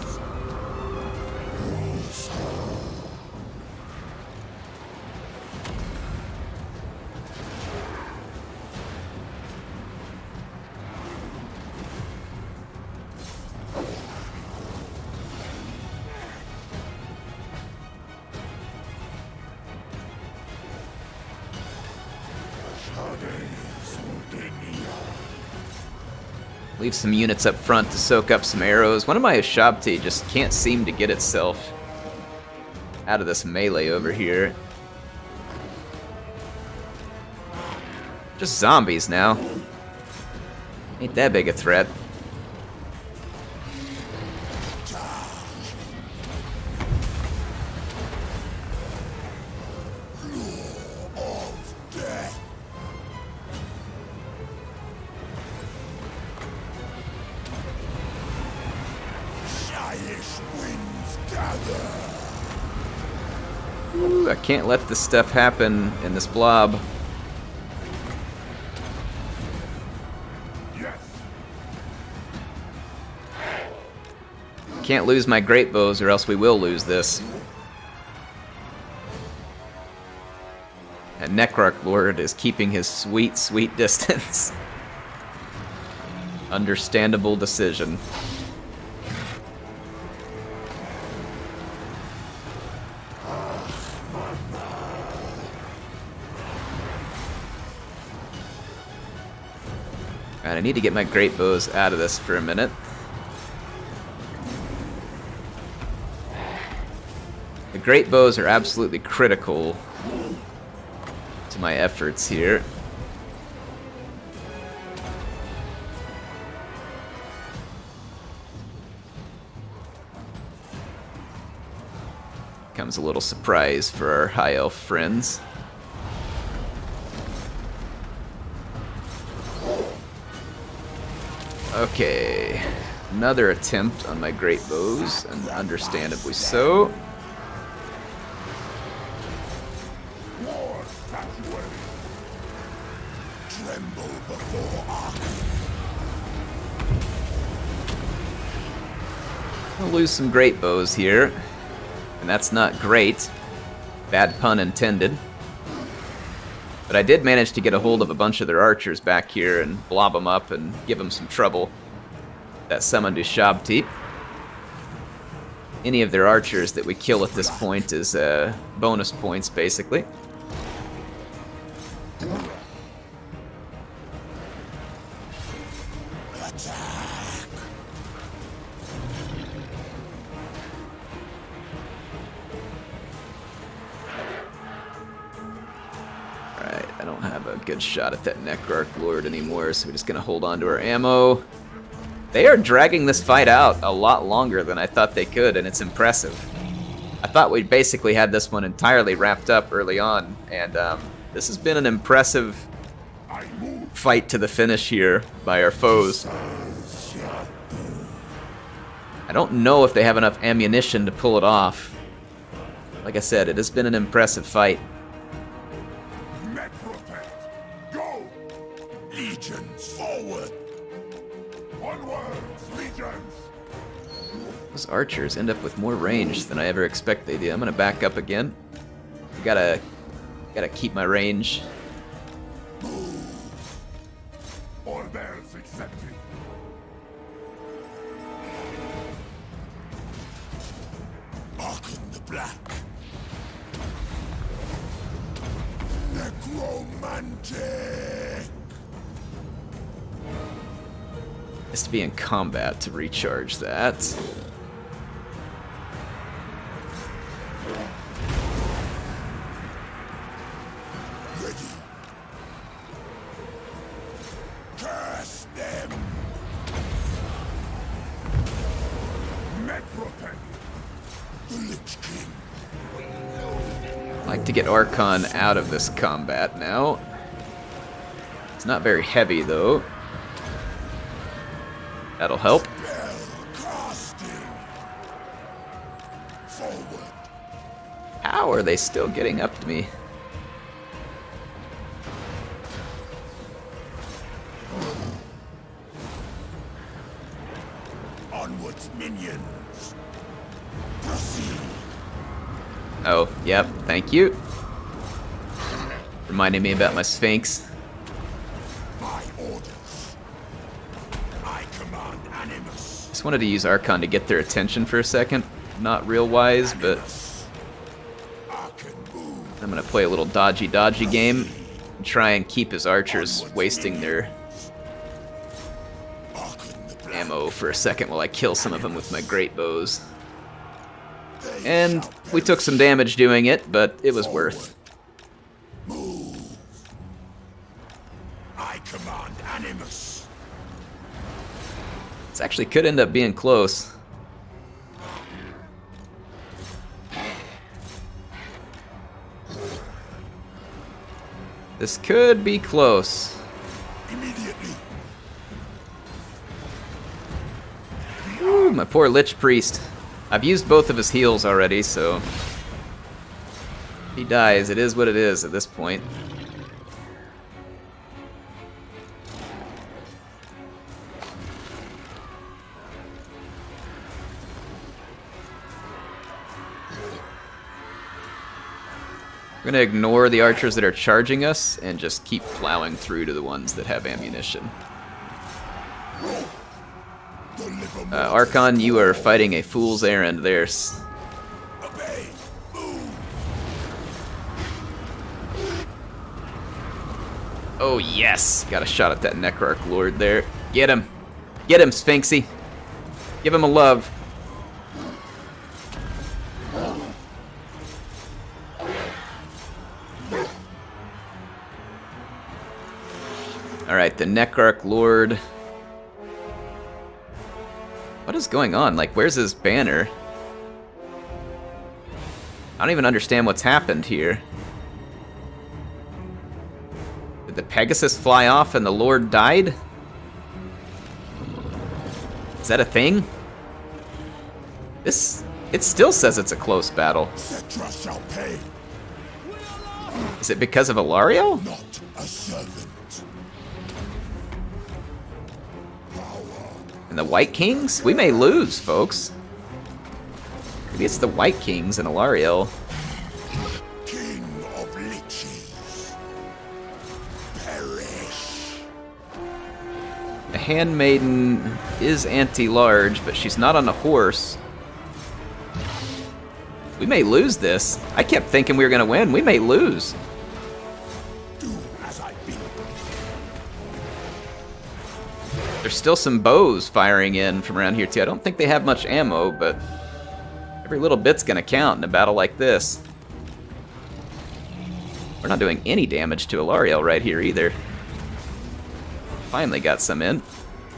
Leave some units up front to soak up some arrows. One of my Shabti just can't seem to get itself out of this melee over here. Just zombies now. Ain't that big a threat. Ooh, I can't let this stuff happen in this blob. Can't lose my great bows or else we will lose this. And Necrarch Lord is keeping his sweet, sweet distance. Understandable decision. Alright, I need to get my great bows out of this for a minute. The great bows are absolutely critical to my efforts here. Comes a little surprise for our high elf friends. Okay, another attempt on my great bows, and understandably so. I'll lose some great bows here, and that's not great. Bad pun intended. But I did manage to get a hold of a bunch of their archers back here and blob them up and give them some trouble. That summoned Ushabti. Any of their archers that we kill at this point is bonus points, basically. Good shot at that Necrarch Lord anymore, so we're just gonna hold on to our ammo. They are dragging this fight out a lot longer than I thought they could, and it's impressive. I thought we basically had this one entirely wrapped up early on, and this has been an impressive fight to the finish here by our foes. I don't know if they have enough ammunition to pull it off. Like I said, it has been an impressive fight. Forward! Onwards, legions! Those archers end up with more range than I ever expect they do. I'm gonna back up again. Gotta keep my range. Orders accepted. Arc in the black. Necromantic! Has to be in combat to recharge that. Ready. Curse them. Necromantic. The Lich King. I'd like to get Archon out of this combat now. It's not very heavy though. That'll help. How are they still getting up to me? Onwards, minions. Proceed. Oh, yep, thank you. Reminding me about my Sphinx. Just wanted to use Archon to get their attention for a second. Not real wise, but I'm gonna play a little dodgy game and try and keep his archers wasting their ammo for a second while I kill some of them with my great bows. And we took some damage doing it, but it was worth. Move. I command Animus. This actually could end up being close. This could be close. Immediately. Ooh, my poor Lich Priest. I've used both of his heals already, so if he dies, it is what it is at this point. We're gonna ignore the archers that are charging us and just keep plowing through to the ones that have ammunition. Archon, you are fighting a fool's errand there. Obey. Move. Oh yes! Got a shot at that Necrarch Lord there. Get him! Get him, Sphinxy! Give him a love. Alright, the Necrarch Lord. What is going on? Like, where's his banner? I don't even understand what's happened here. Did the Pegasus fly off and the Lord died? Is that a thing? It still says it's a close battle. Cetra shall pay. Is it because of Alariel? Not a servant. And the White Kings? We may lose, folks. Maybe it's the White Kings and Alariel. King of Liches. Perish. The Handmaiden is anti-large, but she's not on a horse. We may lose this. I kept thinking we were going to win. We may lose. Do as I bid. There's still some bows firing in from around here, too. I don't think they have much ammo, but every little bit's going to count in a battle like this. We're not doing any damage to Alariel right here, either. Finally got some in.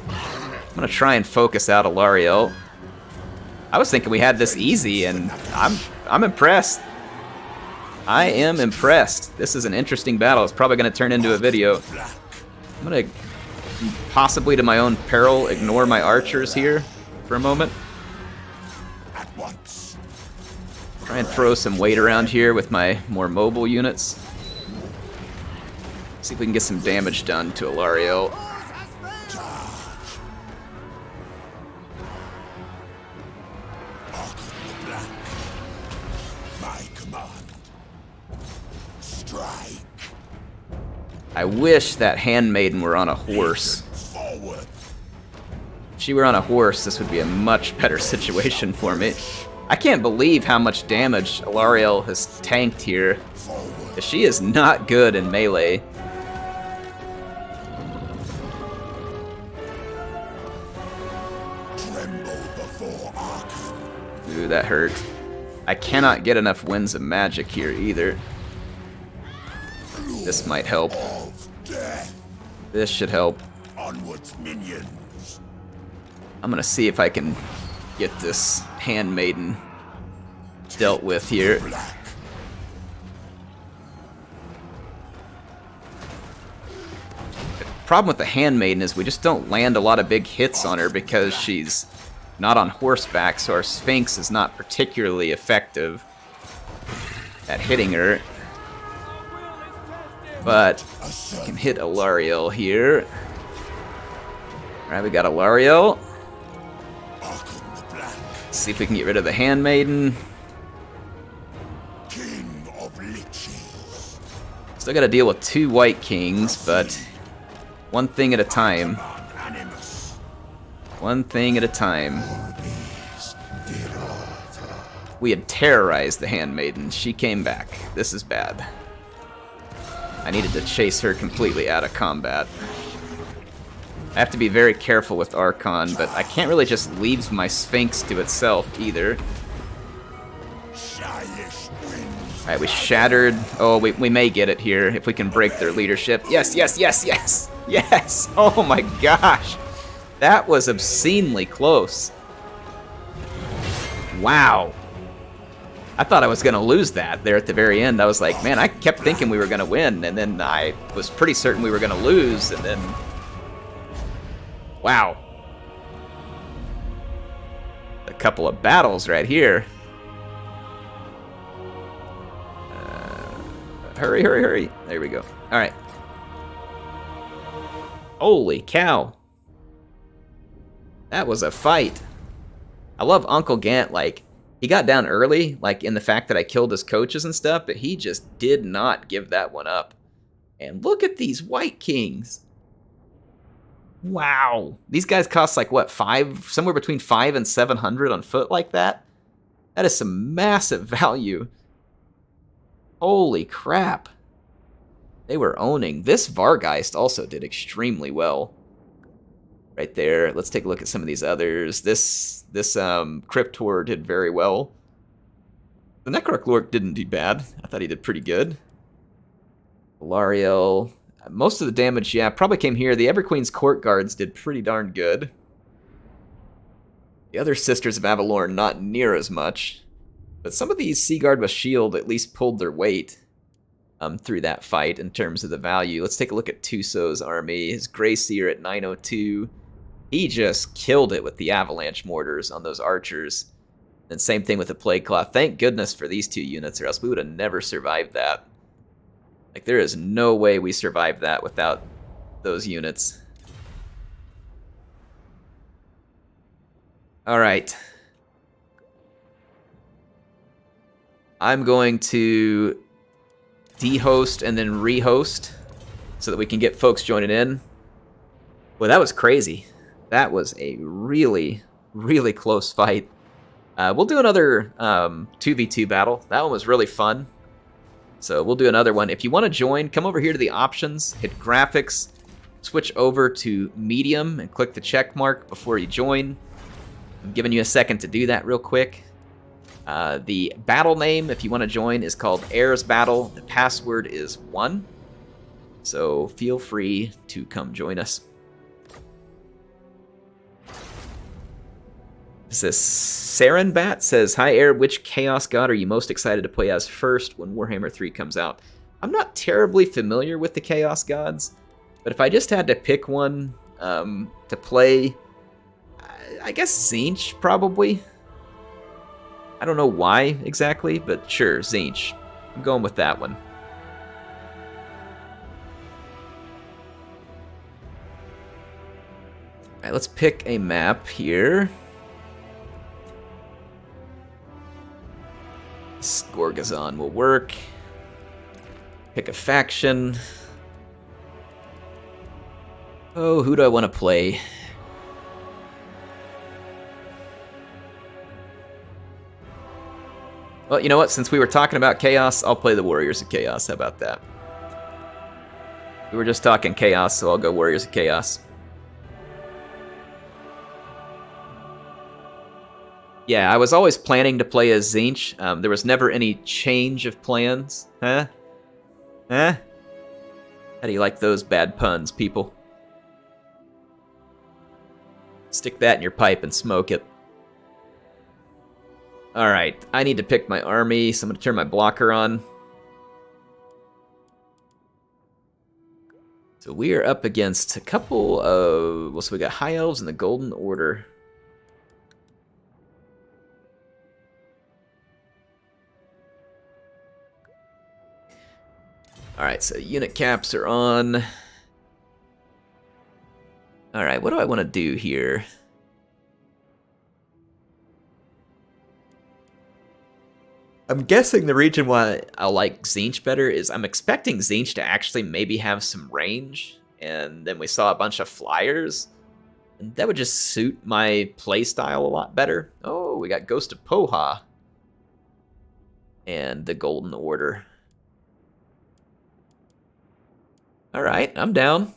I'm going to try and focus out Alariel. I was thinking we had this easy, and I'm impressed. I am impressed. This is an interesting battle. It's probably going to turn into a video. I'm going to, possibly to my own peril, ignore my archers here for a moment. At once. Try and throw some weight around here with my more mobile units. See if we can get some damage done to Alariel. I wish that Handmaiden were on a horse. Forward. If she were on a horse, this would be a much better situation for me. I can't believe how much damage Alariel has tanked here. She is not good in melee. Tremble before Archon. Ooh, that hurt. I cannot get enough winds of magic here either. This might help. Of death. This should help. Onwards, minions. I'm gonna see if I can get this Handmaiden dealt with here. Black. The problem with the Handmaiden is we just don't land a lot of big hits on her because she's not on horseback, so our Sphinx is not particularly effective at hitting her. But I can hit Alariel here. Alright, we got Alariel. Archon the Black. See if we can get rid of the Handmaiden. King of Liches. Still gotta deal with two White Kings, but one thing at a time. Animus. One thing at a time. We had terrorized the Handmaiden. She came back. This is bad. I needed to chase her completely out of combat. I have to be very careful with Archon, but I can't really just leave my Sphinx to itself either. Alright, we shattered. Oh, we may get it here if we can break their leadership. Yes, yes, yes, yes! Yes! Oh my gosh! That was obscenely close. Wow. I thought I was going to lose that there at the very end. I was like, man, I kept thinking we were going to win, and then I was pretty certain we were going to lose, and then... Wow. A couple of battles right here. Hurry, hurry, hurry. There we go. All right. Holy cow. That was a fight. I love Uncle Gant, like, he got down early, like, in the fact that I killed his coaches and stuff, but he just did not give that one up. And look at these White Kings. Wow. These guys cost, like, what, somewhere between 500 and 700 on foot like that? That is some massive value. Holy crap. They were owning. This Vargeist also did extremely well. Right there. Let's take a look at some of these others. This Cryptor did very well. The Necroc Lork didn't do bad. I thought he did pretty good. Valariel. Most of the damage, yeah, probably came here. The Everqueen's Court Guards did pretty darn good. The other Sisters of Avalorn, not near as much. But some of these Seaguard with Shield at least pulled their weight through that fight in terms of the value. Let's take a look at Tuso's army. His Grey Seer at 902. He just killed it with the Avalanche Mortars on those archers. And same thing with the Plague Claw. Thank goodness for these two units, or else we would have never survived that. Like, there is no way we survived that without those units. Alright. I'm going to dehost and then rehost so that we can get folks joining in. Well, that was crazy. That was a really, really close fight. We'll do another 2v2 battle. That one was really fun. So we'll do another one. If you want to join, come over here to the options, hit graphics, switch over to medium, and click the check mark before you join. I'm giving you a second to do that real quick. The battle name, if you want to join, is called Heirs Battle. The password is 1. So feel free to come join us. This Sarenbat says, "Hi Air, which Chaos God are you most excited to play as first when Warhammer 3 comes out?" I'm not terribly familiar with the Chaos Gods, but if I just had to pick one to play, I guess Tzeentch probably. I don't know why exactly, but sure, Tzeentch. I'm going with that one. Alright, let's pick a map here. Gorgazon will work. Pick a faction. Oh, who do I want to play? Well, you know what? Since we were talking about Chaos, I'll play the Warriors of Chaos. How about that? We were just talking Chaos, so I'll go Warriors of Chaos. Yeah, I was always planning to play as Tzeentch. There was never any change of plans. Huh? Huh? How do you like those bad puns, people? Stick that in your pipe and smoke it. Alright, I need to pick my army, so I'm going to turn my blocker on. So we are up against a couple of... Well, so we got High Elves and the Golden Order. Alright, so unit caps are on. Alright, what do I want to do here? I'm guessing the reason why I like Tzeentch better is I'm expecting Tzeentch to actually maybe have some range, and then we saw a bunch of flyers, and that would just suit my playstyle a lot better. Oh, we got Ghost of Poha and the Golden Order. Alright, I'm down.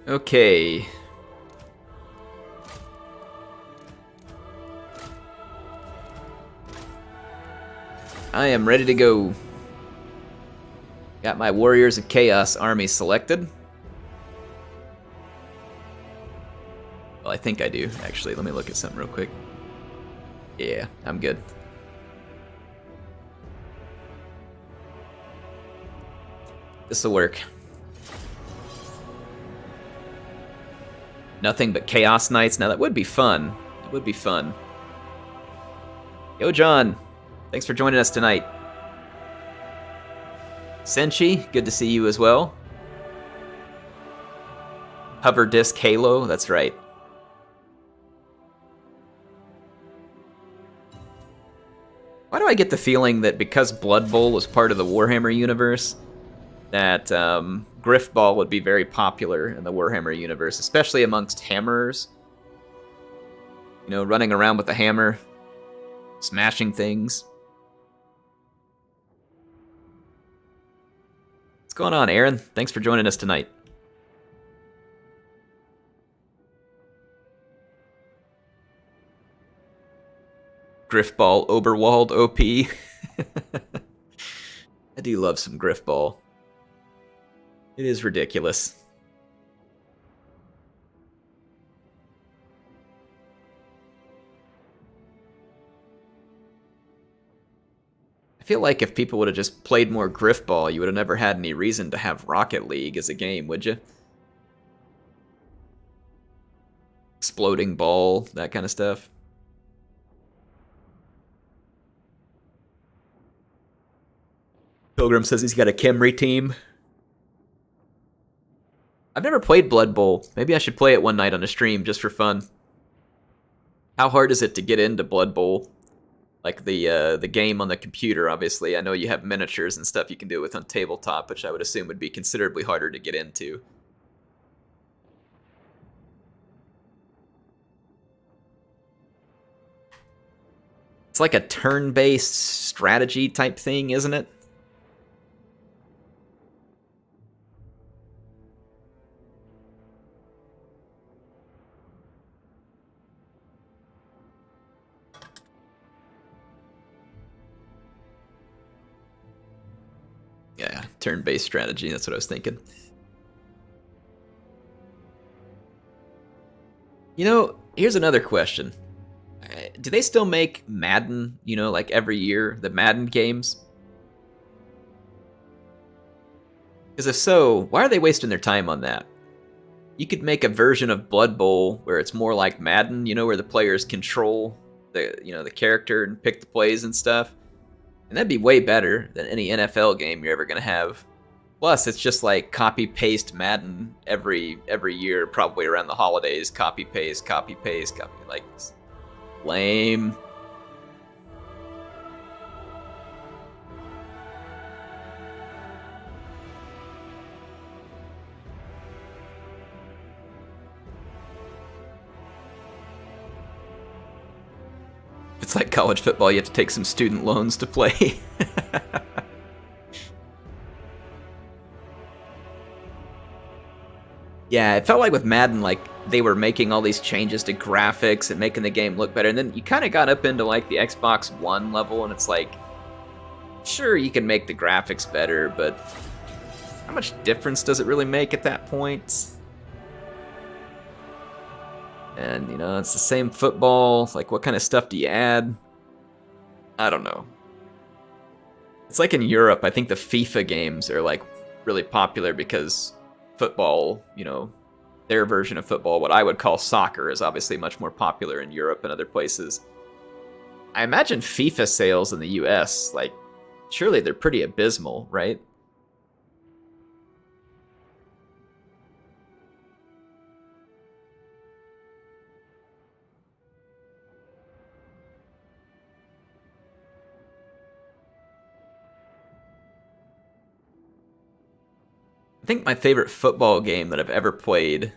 Okay. I am ready to go. Got my Warriors of Chaos army selected. Well, I think I do, actually. Let me look at something real quick. Yeah, I'm good. This'll work. Nothing but Chaos Knights. Now that would be fun. It would be fun. Yo, John. Thanks for joining us tonight. Senshi, good to see you as well. Hover Disc Halo, that's right. Why do I get the feeling that because Blood Bowl was part of the Warhammer universe, that Griffball would be very popular in the Warhammer universe, especially amongst hammerers? You know, running around with a hammer, smashing things. What's going on, Aaron? Thanks for joining us tonight. Griffball Oberwald OP. I do love some Griffball. It is ridiculous. I feel like if people would have just played more Griffball, you would have never had any reason to have Rocket League as a game, would you? Exploding ball, that kind of stuff. Pilgrim says he's got a Khemri team. I've never played Blood Bowl. Maybe I should play it one night on a stream just for fun. How hard is it to get into Blood Bowl? Like the game on the computer, obviously. I know you have miniatures and stuff you can do with on tabletop, which I would assume would be considerably harder to get into. It's like a turn-based strategy type thing, isn't it? Yeah, turn-based strategy, that's what I was thinking. You know, here's another question. Do they still make Madden, you know, like every year, the Madden games? Because if so, why are they wasting their time on that? You could make a version of Blood Bowl where it's more like Madden, you know, where the players control the character and pick the plays and stuff. And that'd be way better than any NFL game you're ever going to have. Plus, it's just like copy-paste Madden every year, probably around the holidays. Copy-paste, copy-paste, copy. Like, lame. It's like college football, you have to take some student loans to play. Yeah, it felt like with Madden, like, they were making all these changes to graphics and making the game look better, and then you kind of got up into, like, the Xbox One level, and it's like, sure, you can make the graphics better, but how much difference does it really make at that point? And, you know, it's the same football. Like, what kind of stuff do you add? I don't know. It's like in Europe, I think the FIFA games are, like, really popular because football, you know, their version of football, what I would call soccer, is obviously much more popular in Europe and other places. I imagine FIFA sales in the US, like, surely they're pretty abysmal, right? I think my favorite football game that I've ever played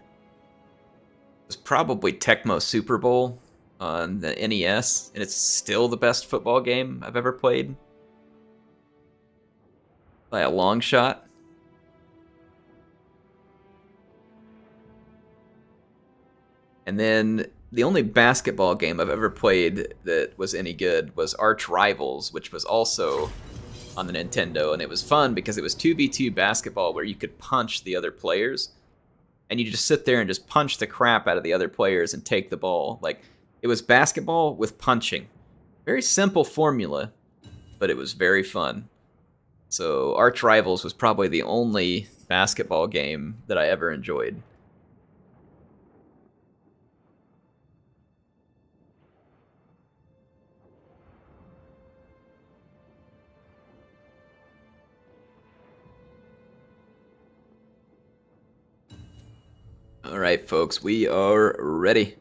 was probably Tecmo Super Bowl on the NES, and it's still the best football game I've ever played. By a long shot. And then the only basketball game I've ever played that was any good was Arch Rivals, which was also on the Nintendo, and it was fun because it was 2v2 basketball where you could punch the other players, and you just sit there and just punch the crap out of the other players and take the ball. Like, it was basketball with punching. Very simple formula, but it was very fun. So Arch Rivals was probably the only basketball game that I ever enjoyed. All right, folks, we are ready.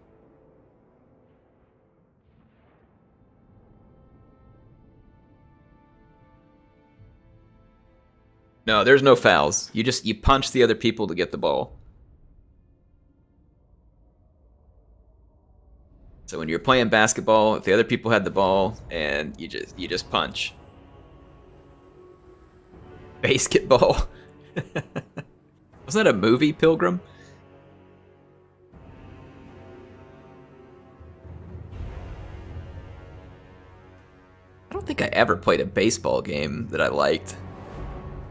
No, there's no fouls. You punch the other people to get the ball. So when you're playing basketball, if the other people had the ball, and you just punch. Basketball. Wasn't that a movie, Pilgrim? I don't think I ever played a baseball game that I liked.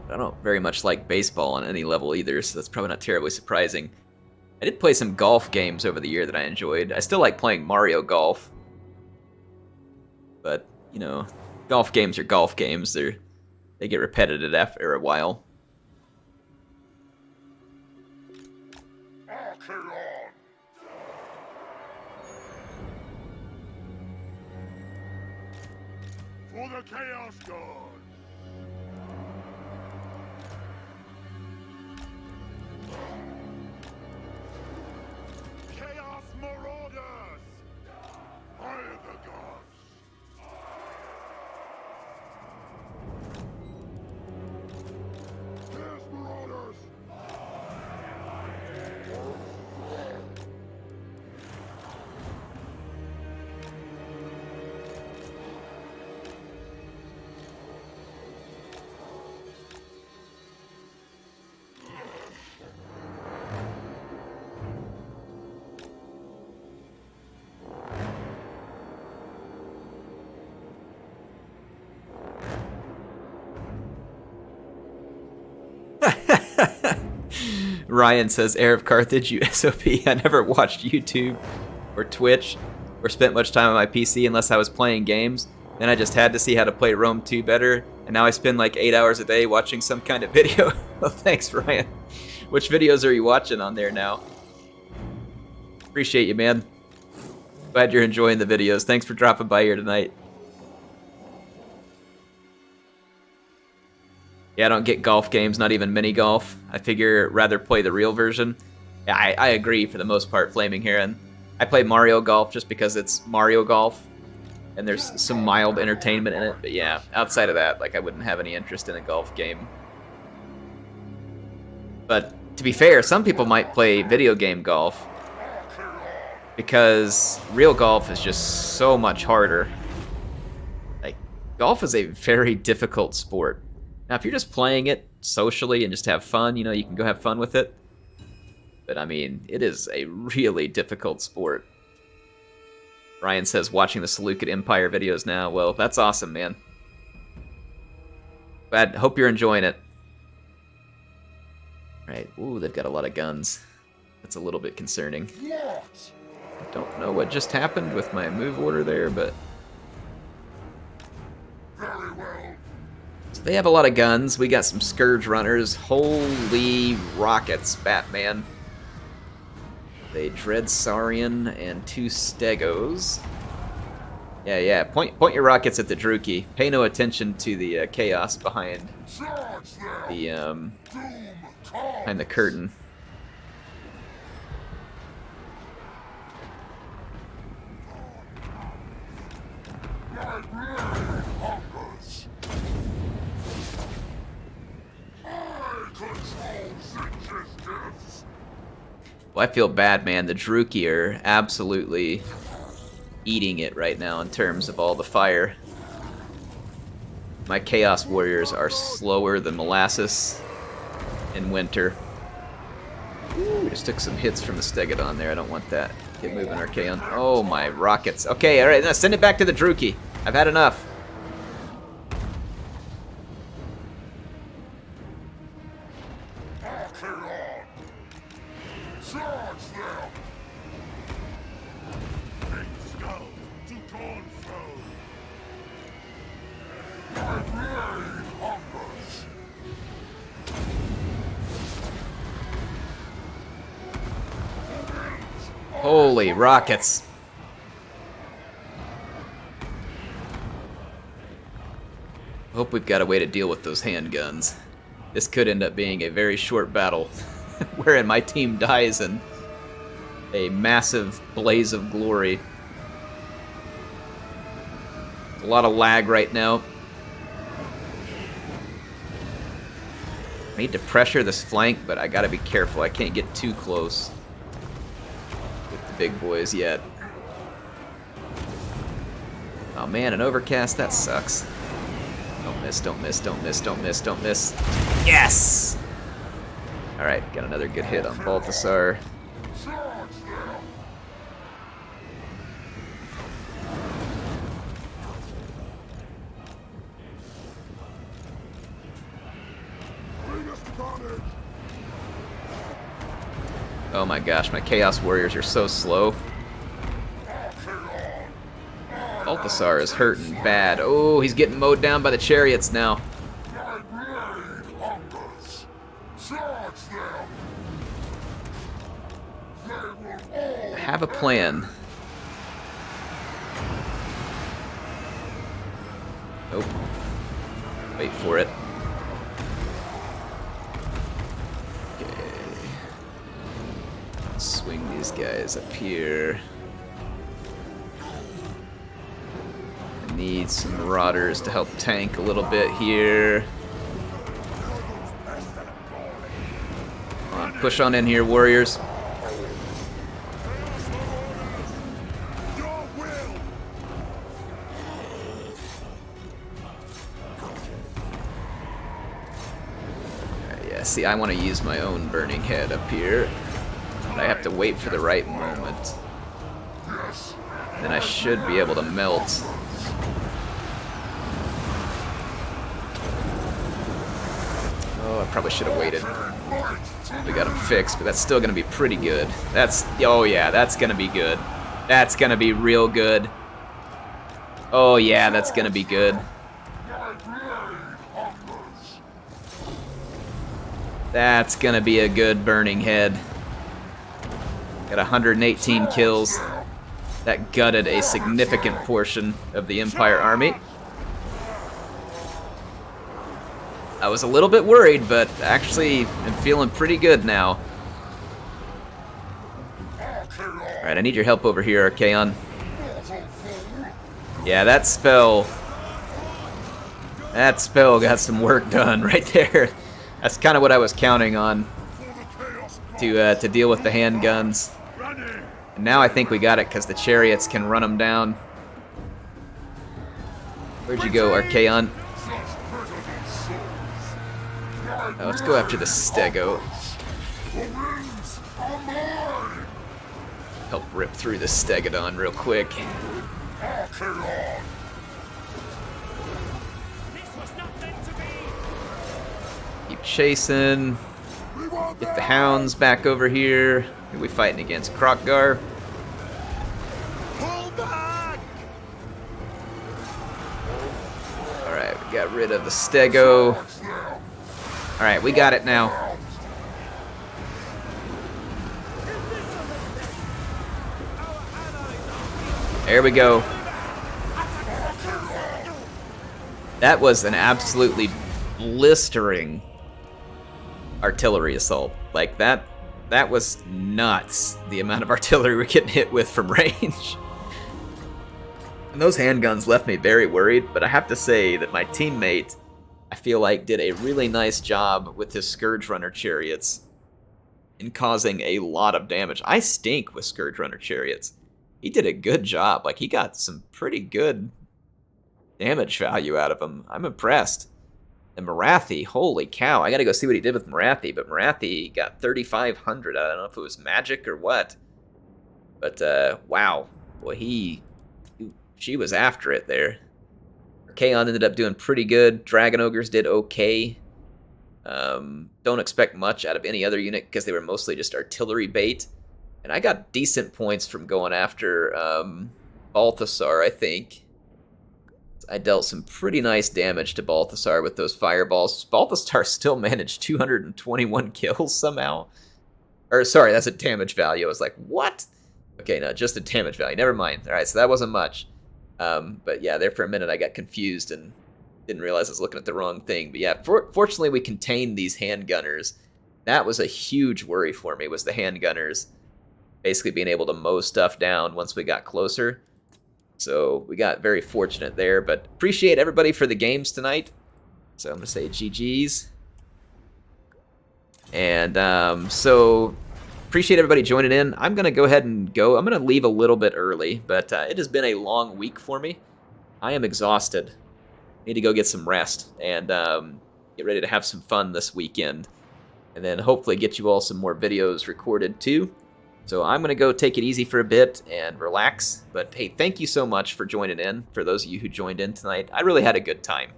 I don't very much like baseball on any level either, so that's probably not terribly surprising. I did play some golf games over the year that I enjoyed. I still like playing Mario Golf. But, you know, golf games are golf games. They get repetitive after a while. For the Chaos God! Chaos Marauders! Hire the gods! Chaos Marauders! Ryan says, HeirofCarthage, you SOP. I never watched YouTube or Twitch or spent much time on my PC unless I was playing games. Then I just had to see how to play Rome 2 better, and now I spend like 8 hours a day watching some kind of video. Well, thanks, Ryan. Which videos are you watching on there now? Appreciate you, man. Glad you're enjoying the videos. Thanks for dropping by here tonight. Yeah, I don't get golf games, not even mini golf. I figure rather play the real version. Yeah, I agree for the most part, Flaming Heron. I play Mario Golf just because it's Mario Golf, and there's some mild entertainment in it. But yeah, outside of that, like, I wouldn't have any interest in a golf game. But to be fair, some people might play video game golf because real golf is just so much harder. Like, golf is a very difficult sport. Now, if you're just playing it socially and just have fun, you know, you can go have fun with it. But, I mean, it is a really difficult sport. Ryan says, watching the Seleucid Empire videos now. Well, that's awesome, man. Hope you're enjoying it. Right. Ooh, they've got a lot of guns. That's a little bit concerning. I don't know what just happened with my move order there, but... So they have a lot of guns. We got some Scourge Runners. Holy rockets, Batman. A Dreadsaurian and 2 Stegos. Yeah. Point your rockets at the Druki. Pay no attention to the chaos behind the curtain. Well, I feel bad, man. The Druki are absolutely eating it right now in terms of all the fire. My Chaos Warriors are slower than molasses in winter. Ooh, we just took some hits from the Stegodon there. I don't want that. Get moving, Archaon. Oh my rockets. Okay, alright, now send it back to the Druki. I've had enough. Holy rockets. Hope we've got a way to deal with those handguns. This could end up being a very short battle, wherein my team dies in a massive blaze of glory. A lot of lag right now. I need to pressure this flank, but I gotta be careful. I can't get too close with the big boys yet. Oh man, an overcast, that sucks. Don't miss, don't miss, don't miss, don't miss, don't miss. Yes! Alright, got another good hit on Balthasar. Oh my gosh, my Chaos Warriors are so slow. Balthasar is hurting bad. Oh, he's getting mowed down by the chariots now. I have a plan. Nope. Wait for it. Okay. Swing these guys up here. Need some Marauders to help tank a little bit here. Come on, push on in here, Warriors. Yeah, see, I want to use my own Burning Head up here. But I have to wait for the right moment. Then I should be able to melt. Oh, I probably should have waited. We got him fixed, but that's still going to be pretty good. Oh yeah, that's going to be good. That's going to be real good. Oh yeah, that's going to be good. That's going to be a good Burning Head. Got 118 kills. That gutted a significant portion of the Empire army. I was a little bit worried, but actually I'm feeling pretty good now. Alright, I need your help over here, Archaon. Yeah, that spell got some work done right there. That's kind of what I was counting on to deal with the handguns. And now I think we got it because the chariots can run them down. Where'd you go, Archaon? Oh, let's go after the Stego. Help rip through the Stegodon real quick. Keep chasing. Get the hounds back over here. Who are we fighting against? Krokgar? Alright, we got rid of the Stego. Alright, we got it now. There we go. That was an absolutely blistering artillery assault. Like, that was nuts, the amount of artillery we're getting hit with from range. And those handguns left me very worried, but I have to say that my teammate, I feel like, did a really nice job with his Scourge Runner chariots in causing a lot of damage. I stink with Scourge Runner chariots. He did a good job. Like, he got some pretty good damage value out of him. I'm impressed. And Marathi, holy cow. I gotta go see what he did with Marathi, but Marathi got 3,500. I don't know if it was magic or what. But, wow. Boy, she was after it there. Kaon ended up doing pretty good. Dragon Ogres did okay. Don't expect much out of any other unit because they were mostly just artillery bait. And I got decent points from going after Balthasar, I think. I dealt some pretty nice damage to Balthasar with those fireballs. Balthasar still managed 221 kills somehow. Or, sorry, that's a damage value. I was like, what? Okay, no, just a damage value. Never mind. All right, so that wasn't much. But yeah, there for a minute I got confused and didn't realize I was looking at the wrong thing. But yeah, fortunately we contained these handgunners. That was a huge worry for me, was the handgunners basically being able to mow stuff down once we got closer. So we got very fortunate there, but appreciate everybody for the games tonight. So I'm going to say GG's. And so appreciate everybody joining in. I'm going to go ahead and go. I'm going to leave a little bit early, but it has been a long week for me. I am exhausted. Need to go get some rest and get ready to have some fun this weekend. And then hopefully get you all some more videos recorded too. So I'm going to go take it easy for a bit and relax. But hey, thank you so much for joining in. For those of you who joined in tonight, I really had a good time.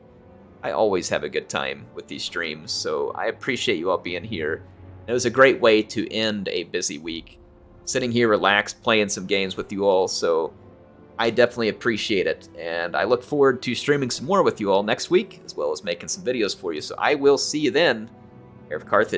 I always have a good time with these streams, so I appreciate you all being here. It was a great way to end a busy week. Sitting here relaxed, playing some games with you all, so I definitely appreciate it. And I look forward to streaming some more with you all next week, as well as making some videos for you. So I will see you then. HeirofCarthage.